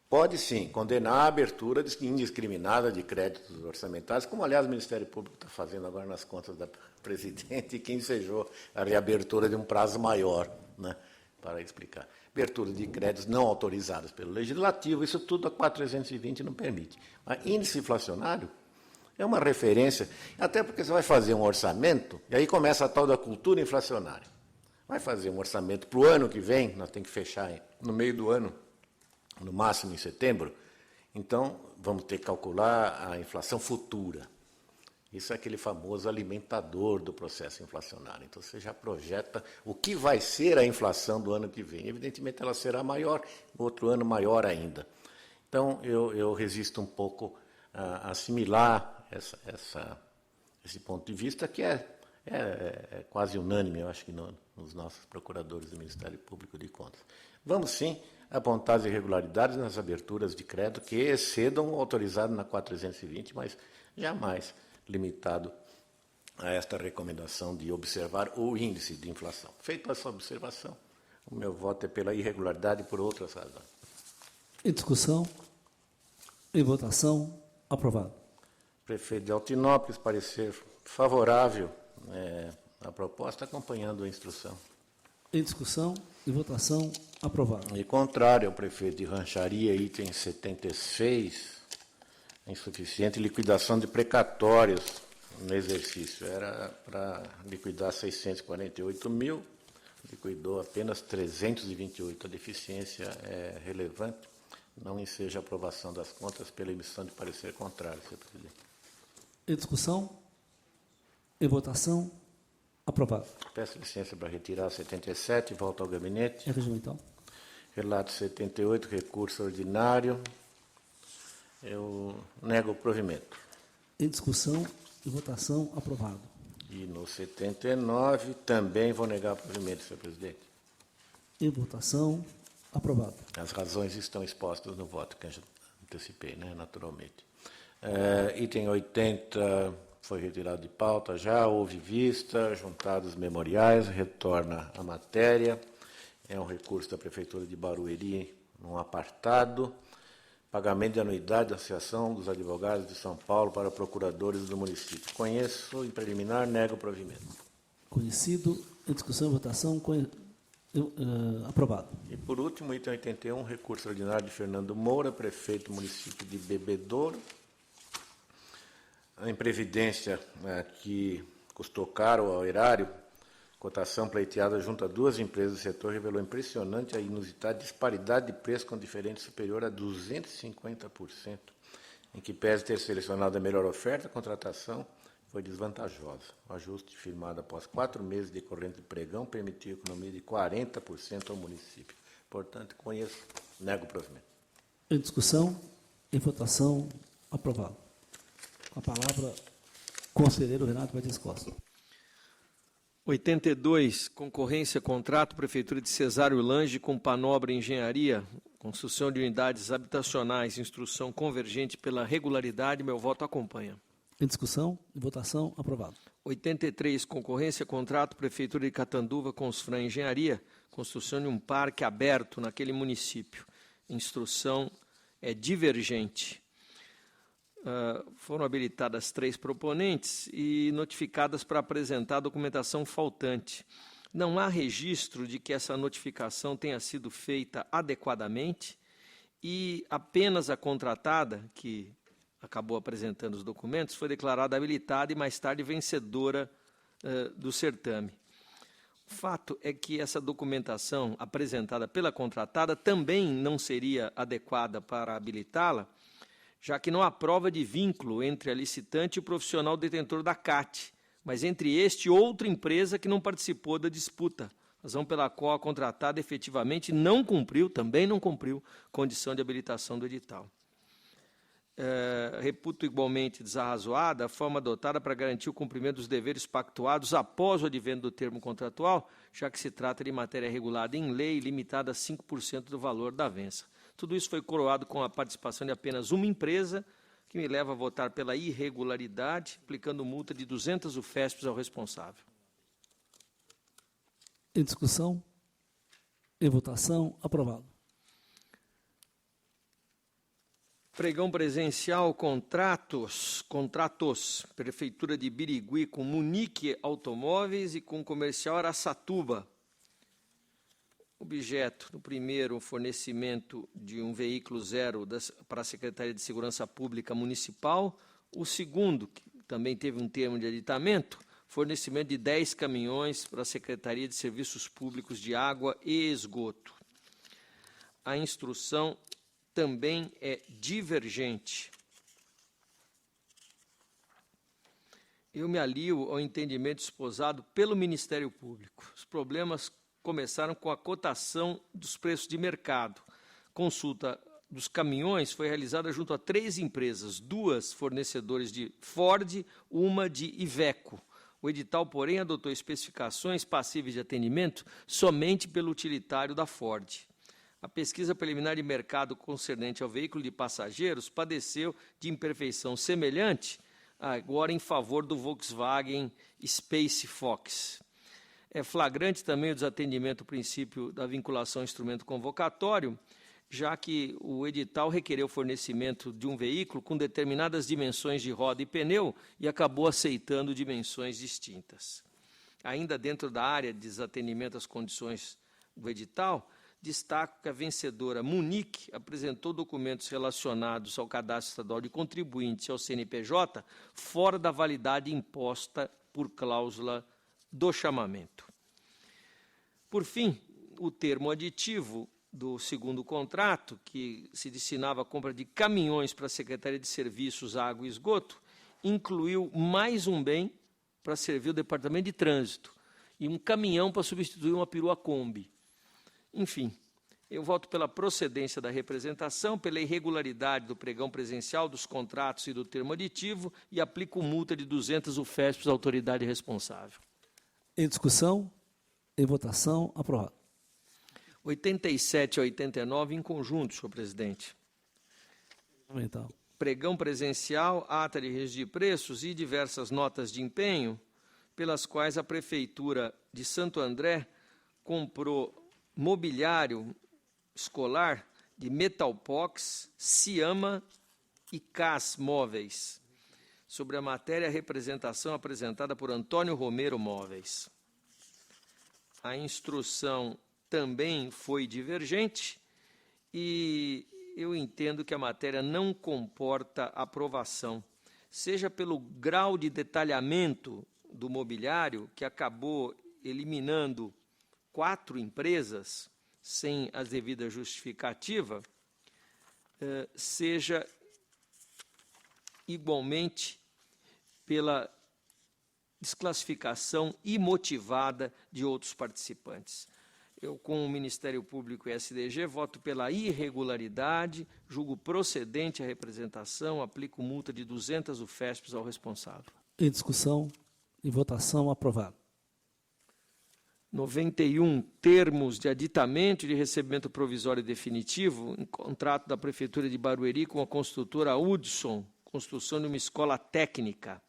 Pode, sim, condenar a abertura indiscriminada de créditos orçamentários, como, aliás, o Ministério Público está fazendo agora nas contas da presidente, que ensejou a reabertura de um prazo maior, né, para explicar. Abertura de créditos não autorizados pelo Legislativo, isso tudo a 420 não permite. Mas índice inflacionário é uma referência, até porque você vai fazer um orçamento, e aí começa a tal da cultura inflacionária. Vai fazer um orçamento para o ano que vem, nós temos que fechar no meio do ano, no máximo em setembro, então vamos ter que calcular a inflação futura. Isso é aquele famoso alimentador do processo inflacionário. Então, você já projeta o que vai ser a inflação do ano que vem. Evidentemente, ela será maior, no outro ano maior ainda. Então, eu resisto um pouco a assimilar esse ponto de vista, que é quase unânime, eu acho que nos nossos procuradores do Ministério Público de Contas. Vamos, sim, apontar as irregularidades nas aberturas de crédito que excedam o autorizado na 420, mas jamais limitado a esta recomendação de observar o índice de inflação. Feita essa observação, o meu voto é pela irregularidade e por outras razões. Em discussão, em votação, aprovado. Prefeito de Altinópolis, parecer favorável à proposta, acompanhando a instrução. Em discussão e votação, aprovado. E contrário ao prefeito de Rancharia, item 76, insuficiente liquidação de precatórios no exercício. Era para liquidar 648 mil, liquidou apenas 328. A deficiência é relevante, não enseja a aprovação das contas pela emissão de parecer contrário, senhor presidente. Em discussão, em votação, aprovado. Peço licença para retirar 77, volto ao gabinete. É regimental. Relato 78, recurso ordinário. Eu nego o provimento. Em discussão e votação, aprovado. E no 79, também vou negar o provimento, senhor presidente. Em votação, aprovado. As razões estão expostas no voto que eu já antecipei, né, naturalmente. Item 80 foi retirado de pauta já, houve vista, juntados memoriais, retorna a matéria. É um recurso da Prefeitura de Barueri, num apartado. Pagamento de anuidade da Associação dos Advogados de São Paulo para procuradores do município. Conheço, em preliminar, nego o provimento. Conhecido, em discussão e votação, aprovado. E, por último, item 81, recurso ordinário de Fernando Moura, prefeito do município de Bebedouro. A imprevidência que custou caro ao erário, cotação pleiteada junto a duas empresas do setor, revelou impressionante a inusitada disparidade de preço com diferença superior a 250%, em que pese ter selecionado a melhor oferta, a contratação foi desvantajosa. O ajuste firmado após 4 meses decorrente do pregão permitiu economia de 40% ao município. Portanto, conheço, nego o provimento. Em discussão, em votação, aprovado. Com a palavra, conselheiro Renato Martins Costa. 82, concorrência, contrato, Prefeitura de Cesário Lange com Panobra Engenharia, Construção de unidades habitacionais, instrução convergente pela regularidade, meu voto acompanha. Em discussão e votação, aprovado. 83, concorrência, contrato, Prefeitura de Catanduva com os Fran Engenharia, construção de um parque aberto naquele município. Instrução é divergente. Foram habilitadas 3 proponentes e notificadas para apresentar a documentação faltante. Não há registro de que essa notificação tenha sido feita adequadamente e apenas a contratada, que acabou apresentando os documentos, foi declarada habilitada e mais tarde vencedora do certame. O fato é que essa documentação apresentada pela contratada também não seria adequada para habilitá-la, já que não há prova de vínculo entre a licitante e o profissional detentor da CAT, mas entre este e outra empresa que não participou da disputa, razão pela qual a contratada efetivamente também não cumpriu condição de habilitação do edital. Reputo igualmente desarrazoada a forma adotada para garantir o cumprimento dos deveres pactuados após o advento do termo contratual, já que se trata de matéria regulada em lei limitada a 5% do valor da avença. Tudo isso foi coroado com a participação de apenas uma empresa, que me leva a votar pela irregularidade, aplicando multa de 200 UFESPs ao responsável. Em discussão, em votação, aprovado. Pregão presencial, contratos, Prefeitura de Birigui com Munique Automóveis e com Comercial Araçatuba. Objeto do primeiro, fornecimento de um veículo zero para a Secretaria de Segurança Pública Municipal. O segundo, que também teve um termo de aditamento, fornecimento de 10 caminhões para a Secretaria de Serviços Públicos de Água e Esgoto. A instrução também é divergente. Eu me alio ao entendimento esposado pelo Ministério Público. Os problemas começaram com a cotação dos preços de mercado. Consulta dos caminhões foi realizada junto a 3 empresas, 2 fornecedores de Ford, uma de Iveco. O edital, porém, adotou especificações passíveis de atendimento somente pelo utilitário da Ford. A pesquisa preliminar de mercado concernente ao veículo de passageiros padeceu de imperfeição semelhante, agora em favor do Volkswagen Space Fox. É flagrante também o desatendimento ao princípio da vinculação ao instrumento convocatório, já que o edital requereu o fornecimento de um veículo com determinadas dimensões de roda e pneu e acabou aceitando dimensões distintas. Ainda dentro da área de desatendimento às condições do edital, destaco que a vencedora Munique apresentou documentos relacionados ao Cadastro Estadual de Contribuintes e ao CNPJ fora da validade imposta por cláusula do chamamento. Por fim, o termo aditivo do segundo contrato, que se destinava à compra de caminhões para a Secretaria de Serviços, Água e Esgoto, incluiu mais um bem para servir o Departamento de Trânsito e um caminhão para substituir uma perua Kombi. Enfim, eu voto pela procedência da representação, pela irregularidade do pregão presencial, dos contratos e do termo aditivo e aplico multa de 200 UFESPs à autoridade responsável. Em discussão, em votação, aprovado. 87 a 89 em conjunto, senhor presidente. Então. Pregão presencial, ata de registro de preços e diversas notas de empenho, pelas quais a Prefeitura de Santo André comprou mobiliário escolar de Metalpox, Ciama e CAS Móveis. Sobre a matéria, a representação apresentada por Antônio Romero Móveis. A instrução também foi divergente e eu entendo que a matéria não comporta aprovação, seja pelo grau de detalhamento do mobiliário, que acabou eliminando 4 empresas sem a devida justificativa, seja igualmente pela desclassificação imotivada de outros participantes. Eu, com o Ministério Público e SDG, voto pela irregularidade, julgo procedente a representação, aplico multa de 200 UFESPs ao responsável. Em discussão, em votação, aprovado. 91, termos de aditamento e de recebimento provisório e definitivo, em contrato da Prefeitura de Barueri com a construtora Hudson, construção de uma escola técnica.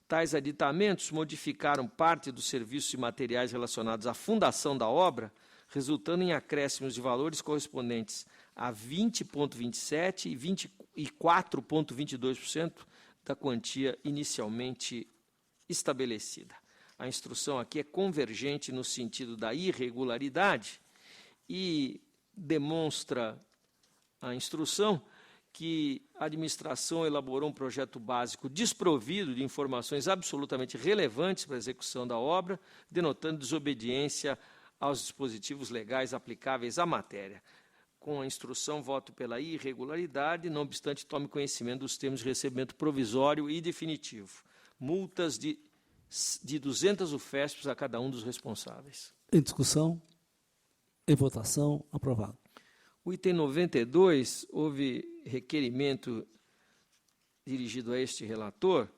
Tais aditamentos modificaram parte dos serviços e materiais relacionados à fundação da obra, resultando em acréscimos de valores correspondentes a 20,27% e 4,22% da quantia inicialmente estabelecida. A instrução aqui é convergente no sentido da irregularidade e demonstra a instrução que a administração elaborou um projeto básico desprovido de informações absolutamente relevantes para a execução da obra, denotando desobediência aos dispositivos legais aplicáveis à matéria. Com a instrução, voto pela irregularidade, não obstante tome conhecimento dos termos de recebimento provisório e definitivo. Multas de 200 UFESPs a cada um dos responsáveis. Em discussão, em votação, aprovado. O item 92, houve requerimento dirigido a este relator,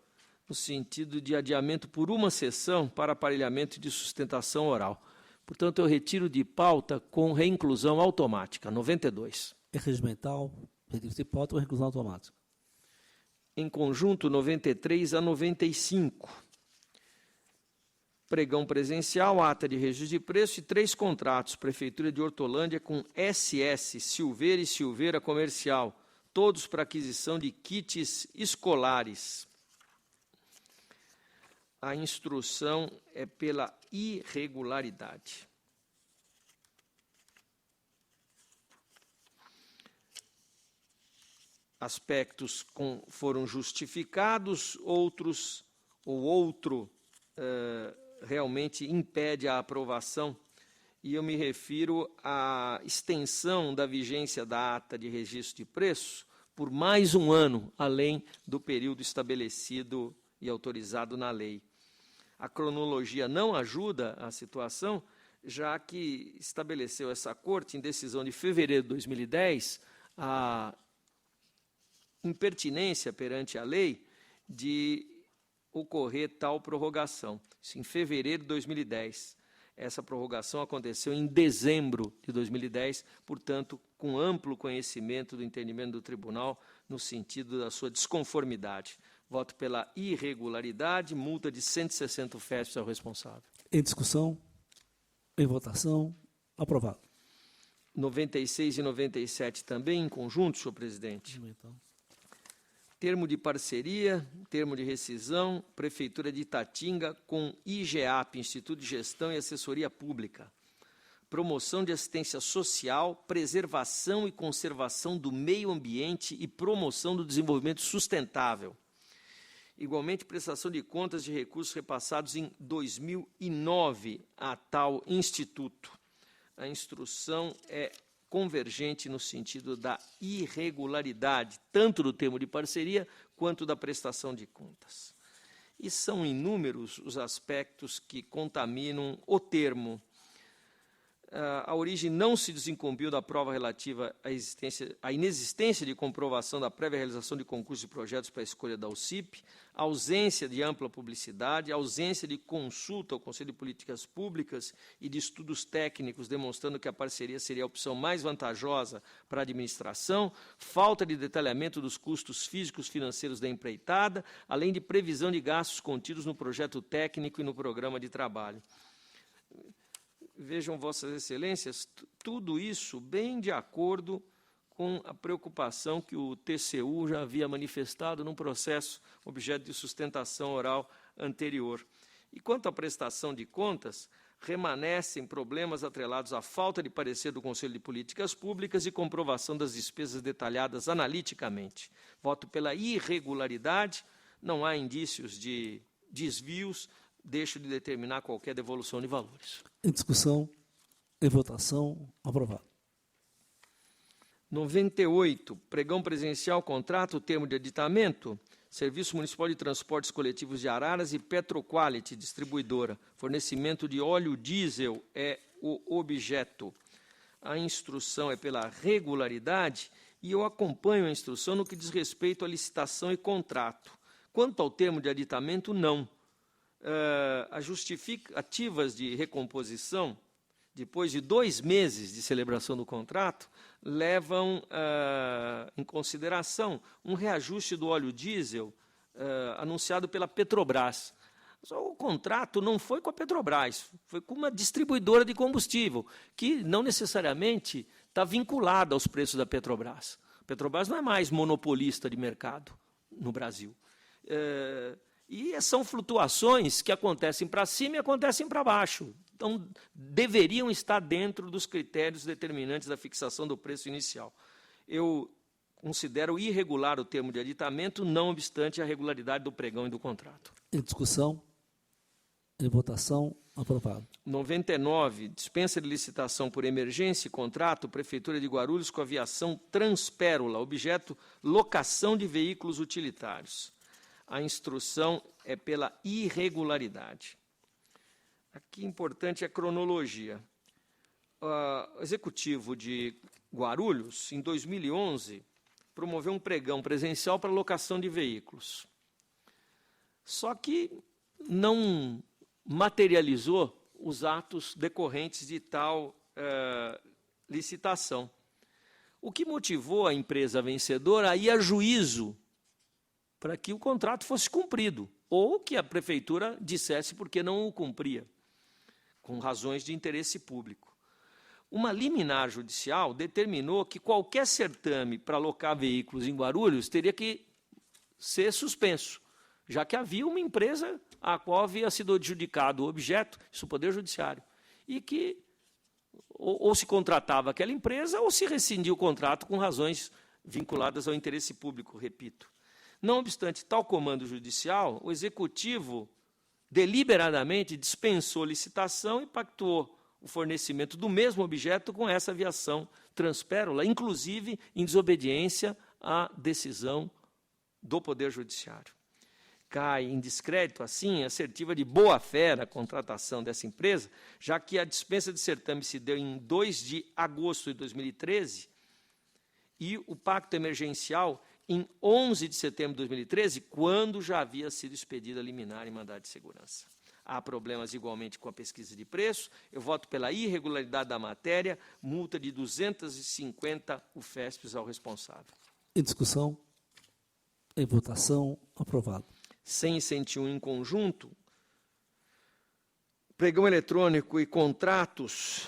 no sentido de adiamento por uma sessão para aparelhamento de sustentação oral. Portanto, eu retiro de pauta com reinclusão automática. 92. É regimental, retiro de pauta ou reinclusão automática. Em conjunto, 93 a 95. Pregão presencial, ata de registro de preço e 3 contratos. Prefeitura de Hortolândia com SS, Silveira e Silveira Comercial, todos para aquisição de kits escolares. A instrução é pela irregularidade. Aspectos foram justificados, outro realmente impede a aprovação, e eu me refiro à extensão da vigência da ata de registro de preço por mais um ano, além do período estabelecido e autorizado na lei. A cronologia não ajuda a situação, já que estabeleceu essa Corte, em decisão de fevereiro de 2010, a impertinência perante a lei de ocorrer tal prorrogação. Isso em fevereiro de 2010. Essa prorrogação aconteceu em dezembro de 2010, portanto, com amplo conhecimento do entendimento do tribunal no sentido da sua desconformidade. Voto pela irregularidade, multa de 160 UFESPs ao responsável. Em discussão, em votação, aprovado. 96 e 97 também em conjunto, senhor presidente. Então. Termo de parceria, termo de rescisão, Prefeitura de Itatinga com IGEAP, Instituto de Gestão e Assessoria Pública. Promoção de assistência social, preservação e conservação do meio ambiente e promoção do desenvolvimento sustentável. Igualmente, prestação de contas de recursos repassados em 2009 a tal instituto. A instrução é convergente no sentido da irregularidade, tanto do termo de parceria quanto da prestação de contas. E são inúmeros os aspectos que contaminam o termo. A origem não se desincumbiu da prova relativa à inexistência de comprovação da prévia realização de concursos e projetos para a escolha da UCIP, ausência de ampla publicidade, ausência de consulta ao Conselho de Políticas Públicas e de estudos técnicos demonstrando que a parceria seria a opção mais vantajosa para a administração, falta de detalhamento dos custos físicos e financeiros da empreitada, além de previsão de gastos contidos no projeto técnico e no programa de trabalho. Vejam, Vossas Excelências, tudo isso bem de acordo com a preocupação que o TCU já havia manifestado num processo objeto de sustentação oral anterior. E quanto à prestação de contas, remanescem problemas atrelados à falta de parecer do Conselho de Políticas Públicas e comprovação das despesas detalhadas analiticamente. Voto pela irregularidade, não há indícios de desvios, deixo de determinar qualquer devolução de valores. Em discussão, em votação, aprovado. 98, pregão presencial, contrato, termo de aditamento, Serviço Municipal de Transportes Coletivos de Araras e Petroquality, distribuidora. Fornecimento de óleo diesel é o objeto. A instrução é pela regularidade e eu acompanho a instrução no que diz respeito à licitação e contrato. Quanto ao termo de aditamento, não. as justificativas de recomposição, depois de 2 meses de celebração do contrato, levam em consideração um reajuste do óleo diesel anunciado pela Petrobras. Só o contrato não foi com a Petrobras, foi com uma distribuidora de combustível, que não necessariamente está vinculada aos preços da Petrobras. A Petrobras não é mais monopolista de mercado no Brasil. E são flutuações que acontecem para cima e acontecem para baixo. Então, deveriam estar dentro dos critérios determinantes da fixação do preço inicial. Eu considero irregular o termo de aditamento, não obstante a regularidade do pregão e do contrato. Em discussão, em votação, aprovado. 99, dispensa de licitação por emergência e contrato, Prefeitura de Guarulhos com aviação Transpérola, objeto locação de veículos utilitários. A instrução é pela irregularidade. Aqui importante a cronologia. O Executivo de Guarulhos, em 2011, promoveu um pregão presencial para locação de veículos. Só que não materializou os atos decorrentes de tal licitação. O que motivou a empresa vencedora a ir a juízo para que o contrato fosse cumprido, ou que a prefeitura dissesse porque não o cumpria, com razões de interesse público. Uma liminar judicial determinou que qualquer certame para alocar veículos em Guarulhos teria que ser suspenso, já que havia uma empresa a qual havia sido adjudicado o objeto, isso o Poder Judiciário, e que ou se contratava aquela empresa ou se rescindia o contrato com razões vinculadas ao interesse público, repito. Não obstante tal comando judicial, o Executivo deliberadamente dispensou licitação e pactuou o fornecimento do mesmo objeto com essa aviação Transpérola, inclusive em desobediência à decisão do Poder Judiciário. Cai em descrédito, assim, a assertiva de boa-fé na contratação dessa empresa, já que a dispensa de certame se deu em 2 de agosto de 2013 e o pacto emergencial em 11 de setembro de 2013, quando já havia sido expedida a liminar em mandado de segurança. Há problemas igualmente com a pesquisa de preço. Eu voto pela irregularidade da matéria, multa de 250 UFESPs ao responsável. Em discussão, em votação, aprovado. 101 em conjunto, pregão eletrônico e contratos,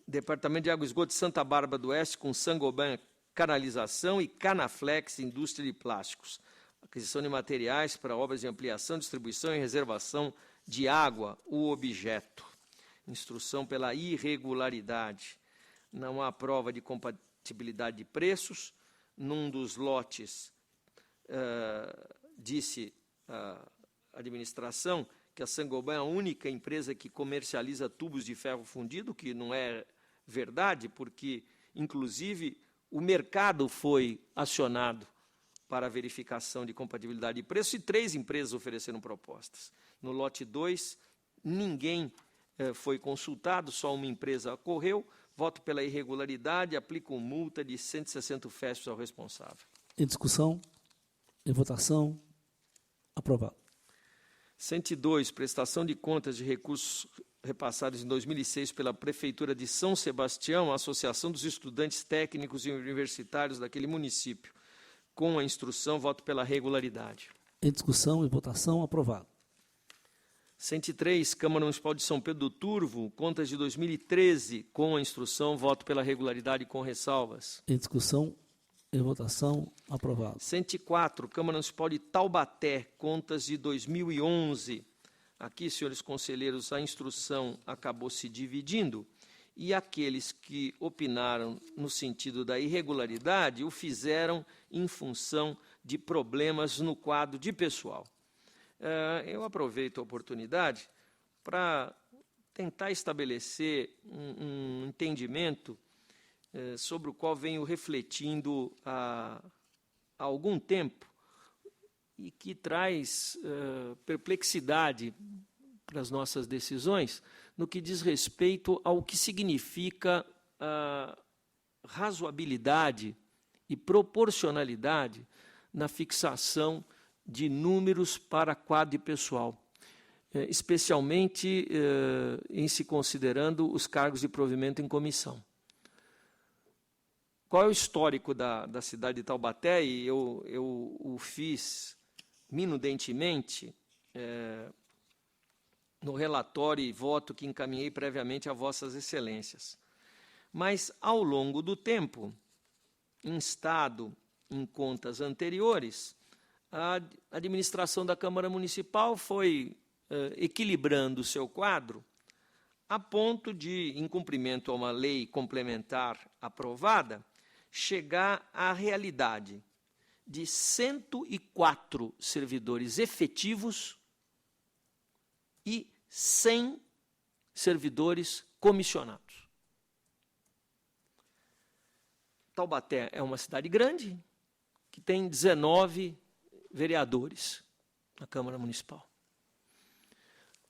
Departamento de Água e Esgoto de Santa Bárbara do Oeste com Sangoban Canalização e Canaflex Indústria de Plásticos. Aquisição de materiais para obras de ampliação, distribuição e reservação de água, o objeto. Instrução pela irregularidade. Não há prova de compatibilidade de preços. Num dos lotes, disse a administração que a Sangoban é a única empresa que comercializa tubos de ferro fundido, que não é verdade, porque, inclusive, o mercado foi acionado para a verificação de compatibilidade de preço e 3 empresas ofereceram propostas. No lote 2, ninguém foi consultado, só uma empresa ocorreu. Voto pela irregularidade, aplico multa de 160 UFESPs ao responsável. Em discussão, em votação, aprovado. 102, prestação de contas de recursos repassados em 2006 pela Prefeitura de São Sebastião, a Associação dos Estudantes Técnicos e Universitários daquele município. Com a instrução, voto pela regularidade. Em discussão e votação, aprovado. 103, Câmara Municipal de São Pedro do Turvo, contas de 2013, com a instrução, voto pela regularidade com ressalvas. Em discussão, em votação, aprovado. 104, Câmara Municipal de Taubaté, contas de 2011. Aqui, senhores conselheiros, a instrução acabou se dividindo e aqueles que opinaram no sentido da irregularidade o fizeram em função de problemas no quadro de pessoal. Eu aproveito a oportunidade para tentar estabelecer um entendimento sobre o qual venho refletindo há algum tempo e que traz perplexidade para as nossas decisões no que diz respeito ao que significa razoabilidade e proporcionalidade na fixação de números para quadro de pessoal. especialmente em se considerando os cargos de provimento em comissão. Qual é o histórico da cidade de Taubaté? E eu o fiz minudentemente no relatório e voto que encaminhei previamente a Vossas Excelências. Mas, ao longo do tempo, instado em contas anteriores, a administração da Câmara Municipal foi equilibrando o seu quadro a ponto de, em cumprimento a uma lei complementar aprovada, chegar à realidade de 104 servidores efetivos e 100 servidores comissionados. Taubaté é uma cidade grande, que tem 19 vereadores na Câmara Municipal.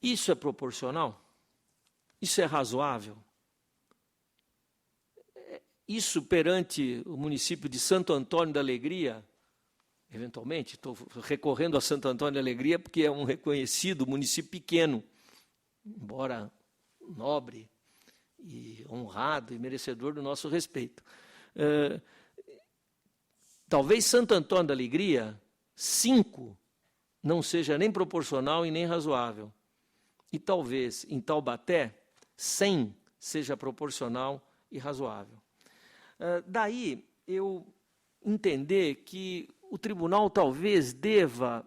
Isso é proporcional? Isso é razoável? Isso perante o município de Santo Antônio da Alegria, eventualmente, estou recorrendo a Santo Antônio da Alegria porque é um reconhecido município pequeno, embora nobre e honrado e merecedor do nosso respeito. Talvez Santo Antônio da Alegria, 5, não seja nem proporcional e nem razoável. E talvez em Taubaté, 100 seja proporcional e razoável. Daí eu entender que o tribunal talvez deva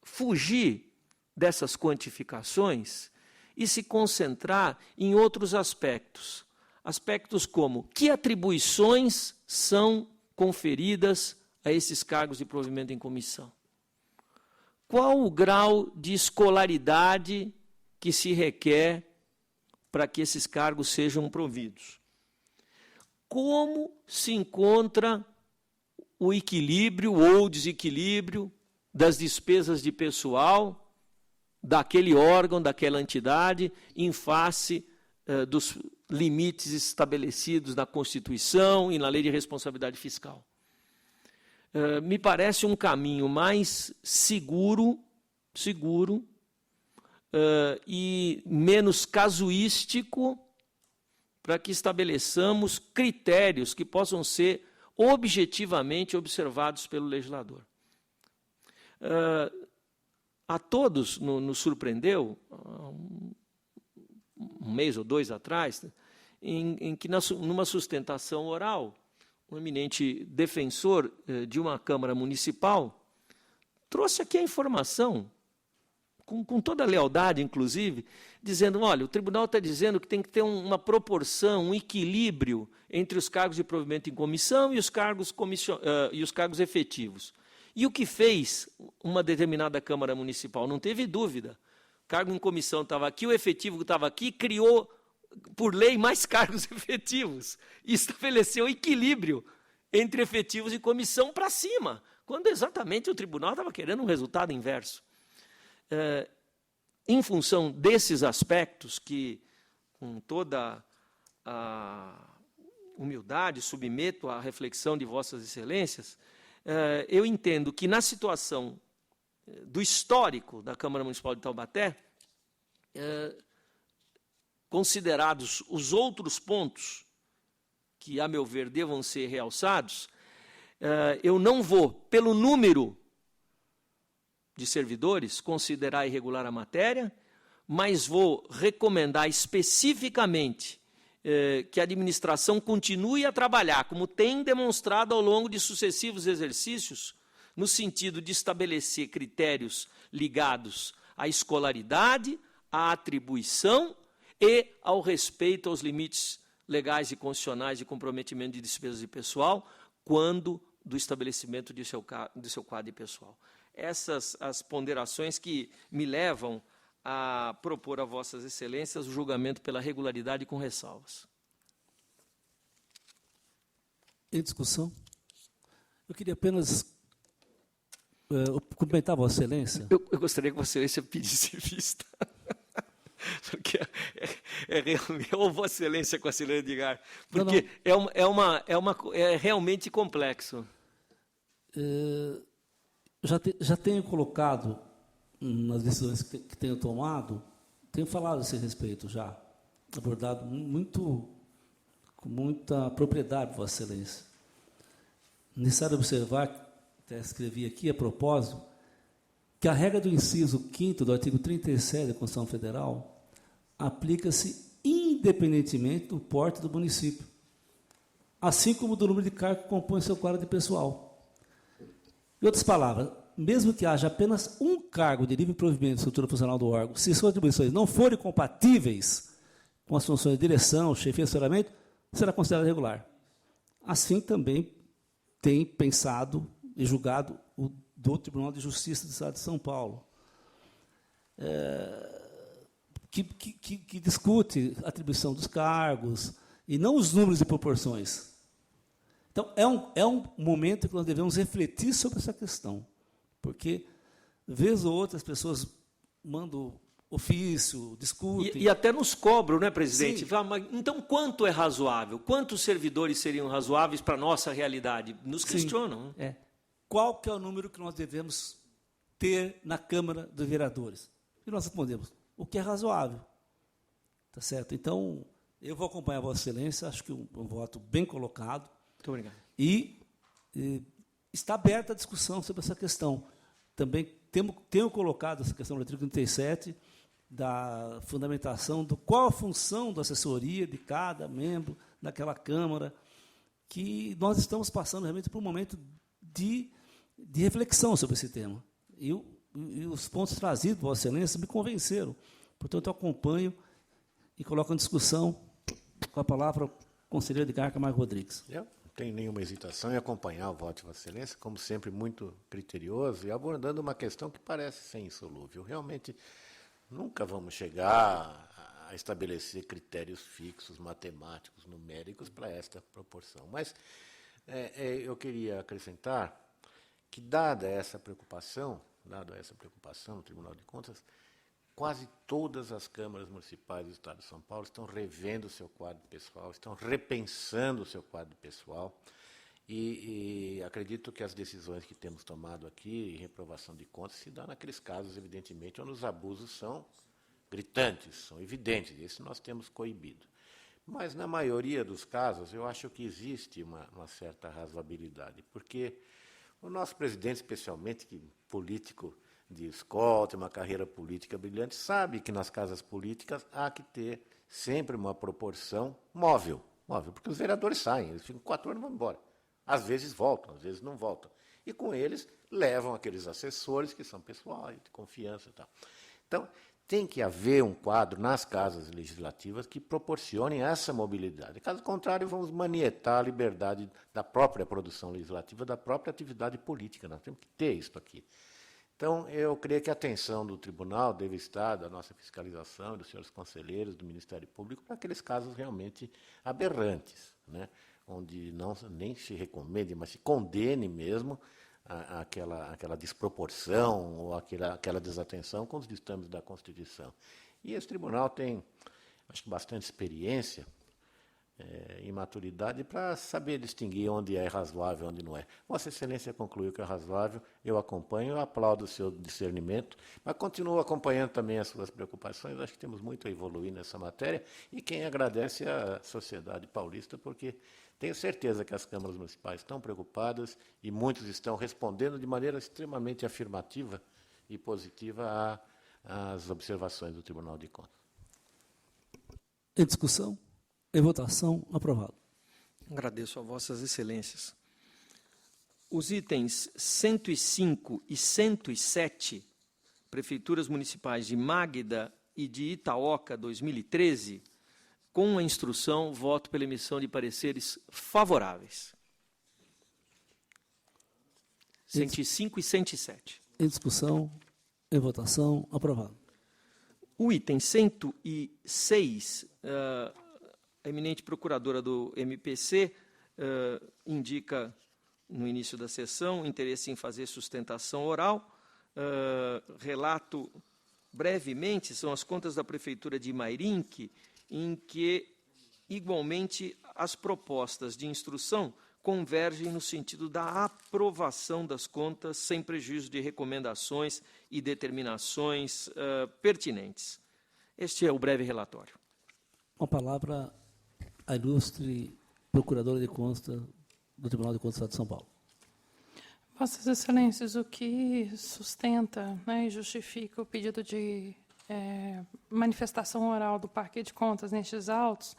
fugir dessas quantificações e se concentrar em outros aspectos. Aspectos como que atribuições são conferidas a esses cargos de provimento em comissão? Qual o grau de escolaridade que se requer para que esses cargos sejam providos? Como se encontra o equilíbrio ou desequilíbrio das despesas de pessoal daquele órgão, daquela entidade, em face dos limites estabelecidos na Constituição e na Lei de Responsabilidade Fiscal? Me parece um caminho mais seguro e menos casuístico para que estabeleçamos critérios que possam ser objetivamente observados pelo legislador. A todos nos surpreendeu, um mês ou dois atrás, em que numa sustentação oral, um eminente defensor de uma Câmara Municipal trouxe aqui a informação, com toda a lealdade, inclusive, dizendo, olha, o tribunal está dizendo que tem que ter uma proporção, um equilíbrio entre os cargos de provimento em comissão e os cargos efetivos. E o que fez uma determinada Câmara Municipal? Não teve dúvida. O cargo em comissão estava aqui, o efetivo estava aqui, criou, por lei, mais cargos efetivos e estabeleceu equilíbrio entre efetivos e comissão para cima, quando exatamente o tribunal estava querendo um resultado inverso. Em função desses aspectos que, com toda a humildade, submeto à reflexão de Vossas Excelências, eu entendo que, na situação do histórico da Câmara Municipal de Taubaté, considerados os outros pontos que, a meu ver, devam ser realçados, eu não vou, pelo número de servidores, considerar irregular a matéria, mas vou recomendar especificamente que a administração continue a trabalhar, como tem demonstrado ao longo de sucessivos exercícios, no sentido de estabelecer critérios ligados à escolaridade, à atribuição e ao respeito aos limites legais e constitucionais de comprometimento de despesas de pessoal, quando do estabelecimento do seu quadro de pessoal. Essas as ponderações que me levam a propor a Vossas Excelências o julgamento pela regularidade com ressalvas. Em discussão? Eu queria apenas cumprimentar a Vossa Excelência. Eu gostaria que Vossa Excelência pedisse vista. Porque realmente, ou Vossa Excelência com a Conselheira Edgar, porque não. É realmente complexo. Já tenho colocado nas decisões que tenho tomado, tenho falado a esse respeito já, abordado com muita propriedade, Vossa Excelência. Necessário observar, até escrevi aqui a propósito, que a regra do inciso 5º do artigo 37 da Constituição Federal aplica-se independentemente do porte do município, assim como do número de cargos que compõe seu quadro de pessoal. Em outras palavras, mesmo que haja apenas um cargo de livre provimento de estrutura funcional do órgão, se suas atribuições não forem compatíveis com as funções de direção, chefia e assessoramento, será considerado regular. Assim também tem pensado e julgado o do Tribunal de Justiça do Estado de São Paulo, que discute a atribuição dos cargos e não os números e proporções. Então, é um momento que nós devemos refletir sobre essa questão, porque, vez ou outra, as pessoas mandam ofício, discutem. E até nos cobram, né, presidente? Sim. Mas, então, quanto é razoável? Quantos servidores seriam razoáveis para a nossa realidade? Nos questionam. Né? Qual que é o número que nós devemos ter na Câmara dos Vereadores? E nós respondemos, o que é razoável. Tá certo? Então, eu vou acompanhar a Vossa Excelência, acho que um voto bem colocado. Muito obrigado. E está aberta a discussão sobre essa questão. Também tenho colocado essa questão do artigo 37, da fundamentação do qual a função da assessoria de cada membro daquela Câmara, que nós estamos passando realmente por um momento de reflexão sobre esse tema. E os pontos trazidos, Vossa Excelência, me convenceram. Portanto, eu acompanho e coloco em discussão com a palavra o conselheiro Edgar Camargo Rodrigues. Eu não tenho nenhuma hesitação em acompanhar o voto de Vossa Excelência, como sempre, muito criterioso e abordando uma questão que parece ser insolúvel. Realmente, nunca vamos chegar a estabelecer critérios fixos, matemáticos, numéricos para esta proporção. Mas eu queria acrescentar que, dada essa preocupação no Tribunal de Contas, quase todas as câmaras municipais do Estado de São Paulo estão revendo o seu quadro pessoal, estão repensando o seu quadro pessoal, e acredito que as decisões que temos tomado aqui, em reprovação de contas, se dão naqueles casos, evidentemente, onde os abusos são gritantes, são evidentes, e esse nós temos coibido. Mas, na maioria dos casos, eu acho que existe uma certa razoabilidade, porque o nosso presidente, especialmente, que político de escola, tem uma carreira política brilhante, sabe que nas casas políticas há que ter sempre uma proporção móvel, porque os vereadores saem, eles ficam 4 anos e vão embora. Às vezes voltam, às vezes não voltam. E com eles levam aqueles assessores que são pessoais, de confiança e tal. Então, tem que haver um quadro nas casas legislativas que proporcionem essa mobilidade. Caso contrário, vamos manietar a liberdade da própria produção legislativa, da própria atividade política. Nós temos que ter isso aqui. Então, eu creio que a atenção do tribunal deve estar, da nossa fiscalização, dos senhores conselheiros, do Ministério Público, para aqueles casos realmente aberrantes, né? Onde não nem se recomende, mas se condene mesmo aquela desproporção ou aquela desatenção com os ditames da Constituição. E esse tribunal tem, acho que, bastante experiência e maturidade para saber distinguir onde é razoável e onde não é. Vossa Excelência concluiu que é razoável, eu acompanho, eu aplaudo o seu discernimento, mas continuo acompanhando também as suas preocupações, acho que temos muito a evoluir nessa matéria, e quem agradece é a sociedade paulista, porque tenho certeza que as câmaras municipais estão preocupadas e muitos estão respondendo de maneira extremamente afirmativa e positiva às observações do Tribunal de Contas. Em discussão? Em votação, aprovado. Agradeço a Vossas Excelências. Os itens 105 e 107, Prefeituras Municipais de Magda e de Itaoca, 2013, com a instrução, voto pela emissão de pareceres favoráveis. 105 e 107. Em discussão, em votação, aprovado. O item 106, a eminente procuradora do MPC indica, no início da sessão, interesse em fazer sustentação oral. Relato brevemente, são as contas da Prefeitura de Mairinque, em que, igualmente, as propostas de instrução convergem no sentido da aprovação das contas sem prejuízo de recomendações e determinações pertinentes. Este é o breve relatório. Com a palavra, a ilustre Procuradora de Contas do Tribunal de Contas do Estado de São Paulo. Vossas Excelências, o que sustenta, né, e justifica o pedido de manifestação oral do Parquet de Contas nestes autos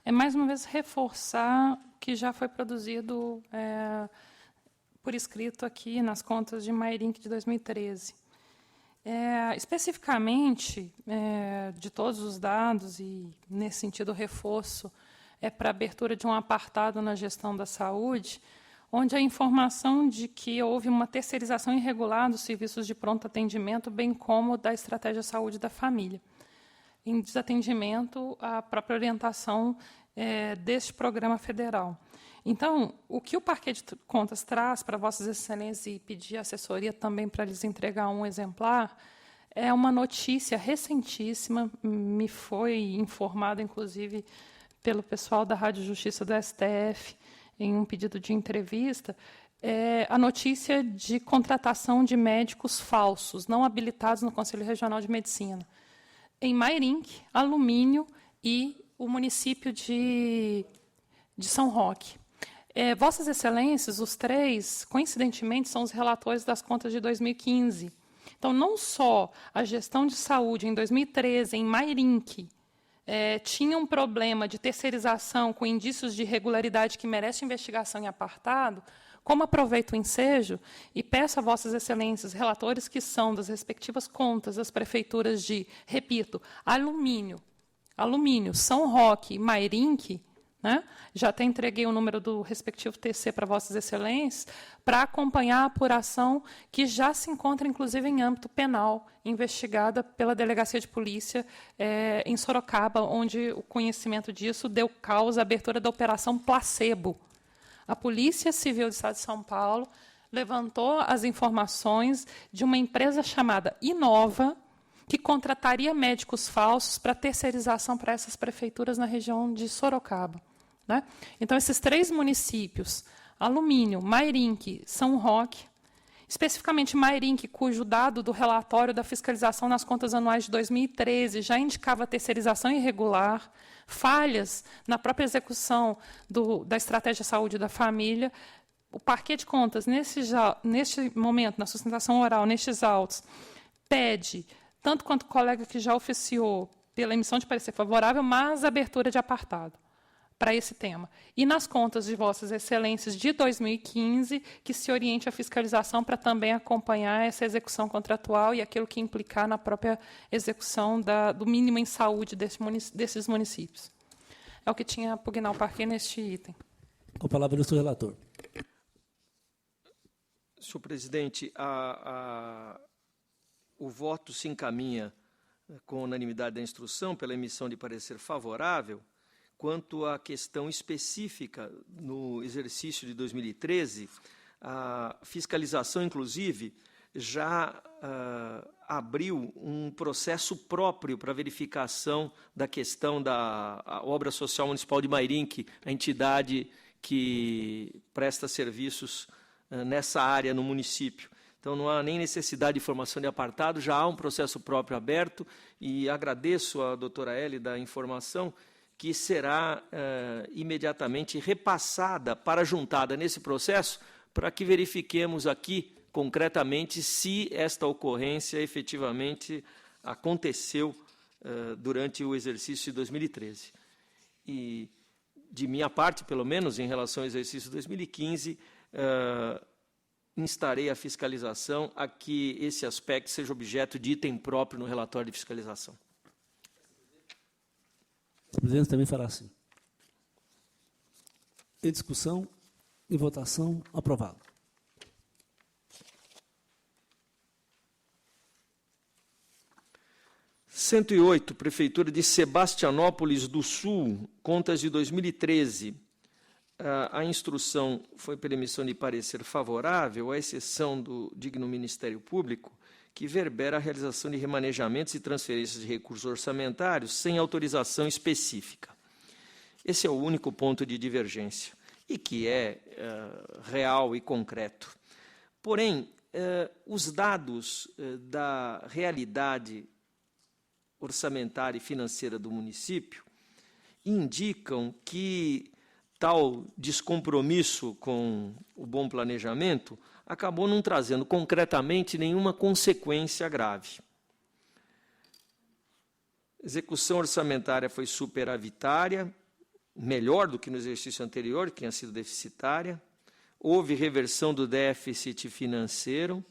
é, mais uma vez, reforçar o que já foi produzido por escrito aqui nas contas de Mairink de 2013. Especificamente, de todos os dados, e, nesse sentido, o reforço para a abertura de um apartado na gestão da saúde, onde a informação de que houve uma terceirização irregular dos serviços de pronto atendimento, bem como da estratégia saúde da família, em desatendimento à própria orientação deste programa federal. Então, o que o Parquet de Contas traz para Vossas Excelências, e pedir assessoria também para lhes entregar um exemplar, é uma notícia recentíssima, me foi informado, inclusive, pelo pessoal da Rádio Justiça do STF, em um pedido de entrevista, a notícia de contratação de médicos falsos, não habilitados no Conselho Regional de Medicina, em Mairink, Alumínio e o município de São Roque. Vossas Excelências, os três, coincidentemente, são os relatores das contas de 2015. Então, não só a gestão de saúde em 2013, em Mairink, tinha um problema de terceirização com indícios de irregularidade que merece investigação em apartado, como aproveito o ensejo e peço a Vossas Excelências, relatores que são das respectivas contas das prefeituras de, repito, Alumínio, São Roque e Mairink, né? Já até entreguei o número do respectivo TC para Vossas Excelências, para acompanhar a apuração que já se encontra, inclusive, em âmbito penal, investigada pela Delegacia de Polícia em Sorocaba, onde o conhecimento disso deu causa à abertura da Operação Placebo. A Polícia Civil do Estado de São Paulo levantou as informações de uma empresa chamada Inova, que contrataria médicos falsos para terceirização para essas prefeituras na região de Sorocaba, né? Então, esses três municípios, Alumínio, Mairink, São Roque, especificamente Mairink, cujo dado do relatório da fiscalização nas contas anuais de 2013 já indicava terceirização irregular, falhas na própria execução da estratégia saúde da família, o Parquet de Contas, neste momento, na sustentação oral, nestes autos, pede, tanto quanto o colega que já oficiou pela emissão de parecer favorável, mas abertura de apartado para esse tema. E nas contas de Vossas Excelências de 2015, que se oriente a fiscalização para também acompanhar essa execução contratual e aquilo que implicar na própria execução do mínimo em saúde desses municípios. É o que tinha a pugnar o Parquet neste item. Com a palavra, ilustre relator. Senhor presidente, o voto se encaminha com unanimidade da instrução pela emissão de parecer favorável quanto à questão específica no exercício de 2013. A fiscalização, inclusive, já abriu um processo próprio para verificação da questão da Obra Social Municipal de Mairink, a entidade que presta serviços nessa área no município. Então, não há nem necessidade de formação de apartado, já há um processo próprio aberto, e agradeço à doutora Eli da informação, que será imediatamente repassada para juntada nesse processo, para que verifiquemos aqui, concretamente, se esta ocorrência efetivamente aconteceu durante o exercício de 2013. E, de minha parte, pelo menos, em relação ao exercício de 2015, instarei a fiscalização a que esse aspecto seja objeto de item próprio no relatório de fiscalização. O presidente também fará assim. Em discussão, em votação, aprovado. Prefeitura de Sebastianópolis do Sul, contas de 2013. A instrução foi pela emissão de parecer favorável, à exceção do digno Ministério Público, que verbera a realização de remanejamentos e transferências de recursos orçamentários sem autorização específica. Esse é o único ponto de divergência. e que é real e concreto. Porém, os dados da realidade orçamentária e financeira do município indicam que tal descompromisso com o bom planejamento acabou não trazendo concretamente nenhuma consequência grave. A execução orçamentária foi superavitária, melhor do que no exercício anterior, que tinha sido deficitária. Houve reversão do déficit financeiro,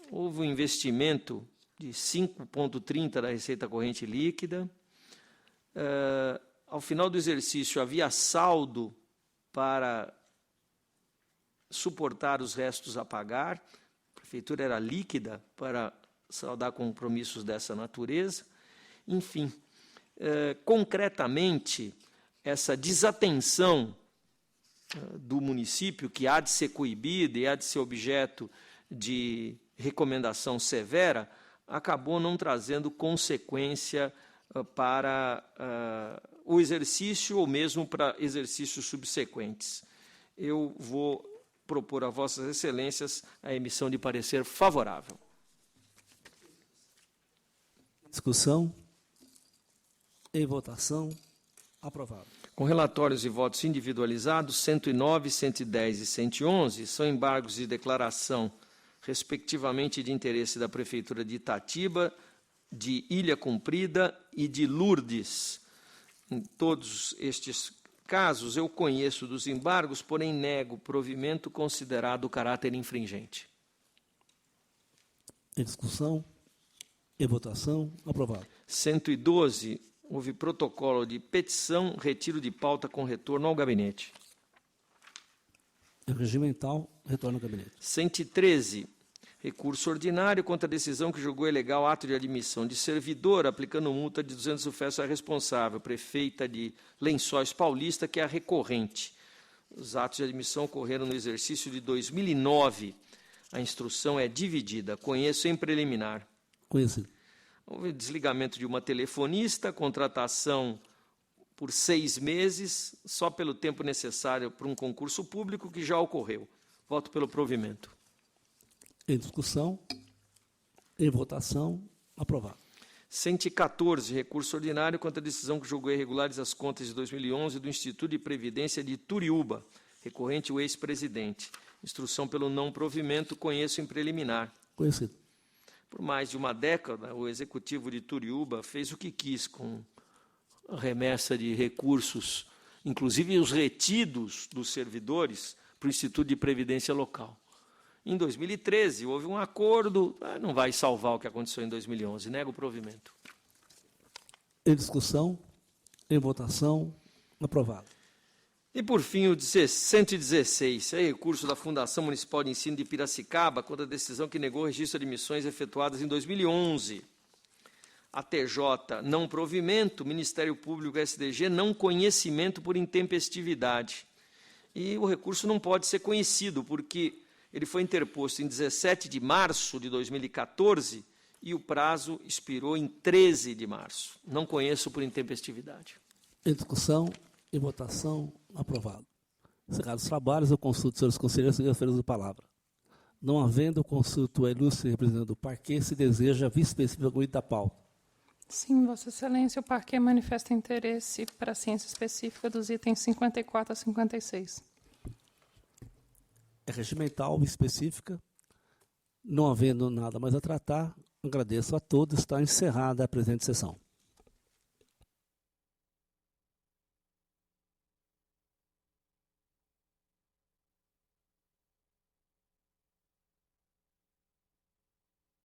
houve um investimento de 5,30% da receita corrente líquida. Ao final do exercício, havia saldo para suportar os restos a pagar. A prefeitura era líquida para saldar compromissos dessa natureza. Enfim, concretamente, essa desatenção do município, que há de ser coibida e há de ser objeto de recomendação severa, acabou não trazendo consequência para o exercício ou mesmo para exercícios subsequentes. Eu vou propor a Vossas Excelências a emissão de parecer favorável. Discussão. Em votação. Aprovado. Com relatórios e votos individualizados, 109, 110 e 111 são embargos de declaração, respectivamente, de interesse da Prefeitura de Itatiba, de Ilha Comprida e de Lourdes. Em todos estes casos, eu conheço dos embargos, porém nego provimento considerado caráter infringente. Em discussão. Em votação. Aprovado. 112, houve protocolo de petição, retiro de pauta com retorno ao gabinete. Em regimental, retorno ao gabinete. 113, recurso ordinário contra a decisão que julgou ilegal ato de admissão de servidor, aplicando multa de 200 UFES à responsável, prefeita de Lençóis Paulista, que é a recorrente. Os atos de admissão ocorreram no exercício de 2009. A instrução é dividida. Conheço em preliminar. Conhecido. Houve desligamento de uma telefonista, contratação por 6 meses, só pelo tempo necessário para um concurso público que já ocorreu. Voto pelo provimento. Em discussão. Em votação. Aprovado. 114, recurso ordinário contra a decisão que julgou irregulares as contas de 2011 do Instituto de Previdência de Turiúba, recorrente o ex-presidente. Instrução pelo não provimento, conheço em preliminar. Conhecido. Por mais de uma década, o executivo de Turiúba fez o que quis com a remessa de recursos, inclusive os retidos dos servidores, para o Instituto de Previdência Local. Em 2013, houve um acordo, não vai salvar o que aconteceu em 2011, nego o provimento. Em discussão. Em votação. Aprovado. E, por fim, o 116, é recurso da Fundação Municipal de Ensino de Piracicaba contra a decisão que negou o registro de admissões efetuadas em 2011. A TJ, não provimento, Ministério Público SDG, não conhecimento por intempestividade. E o recurso não pode ser conhecido, porque ele foi interposto em 17 de março de 2014 e o prazo expirou em 13 de março. Não conheço por intempestividade. Em discussão. Em votação. Aprovado. Encerrados os trabalhos, eu consulto os senhores conselheiros e referentes de palavra. Não havendo, eu consulto a ilustre representante do parquê, se deseja vice-específico da pauta. Sim, Vossa Excelência, o parquê manifesta interesse para a ciência específica dos itens 54 a 56. É regimental, específica. Não havendo nada mais a tratar, agradeço a todos. Está encerrada a presente sessão.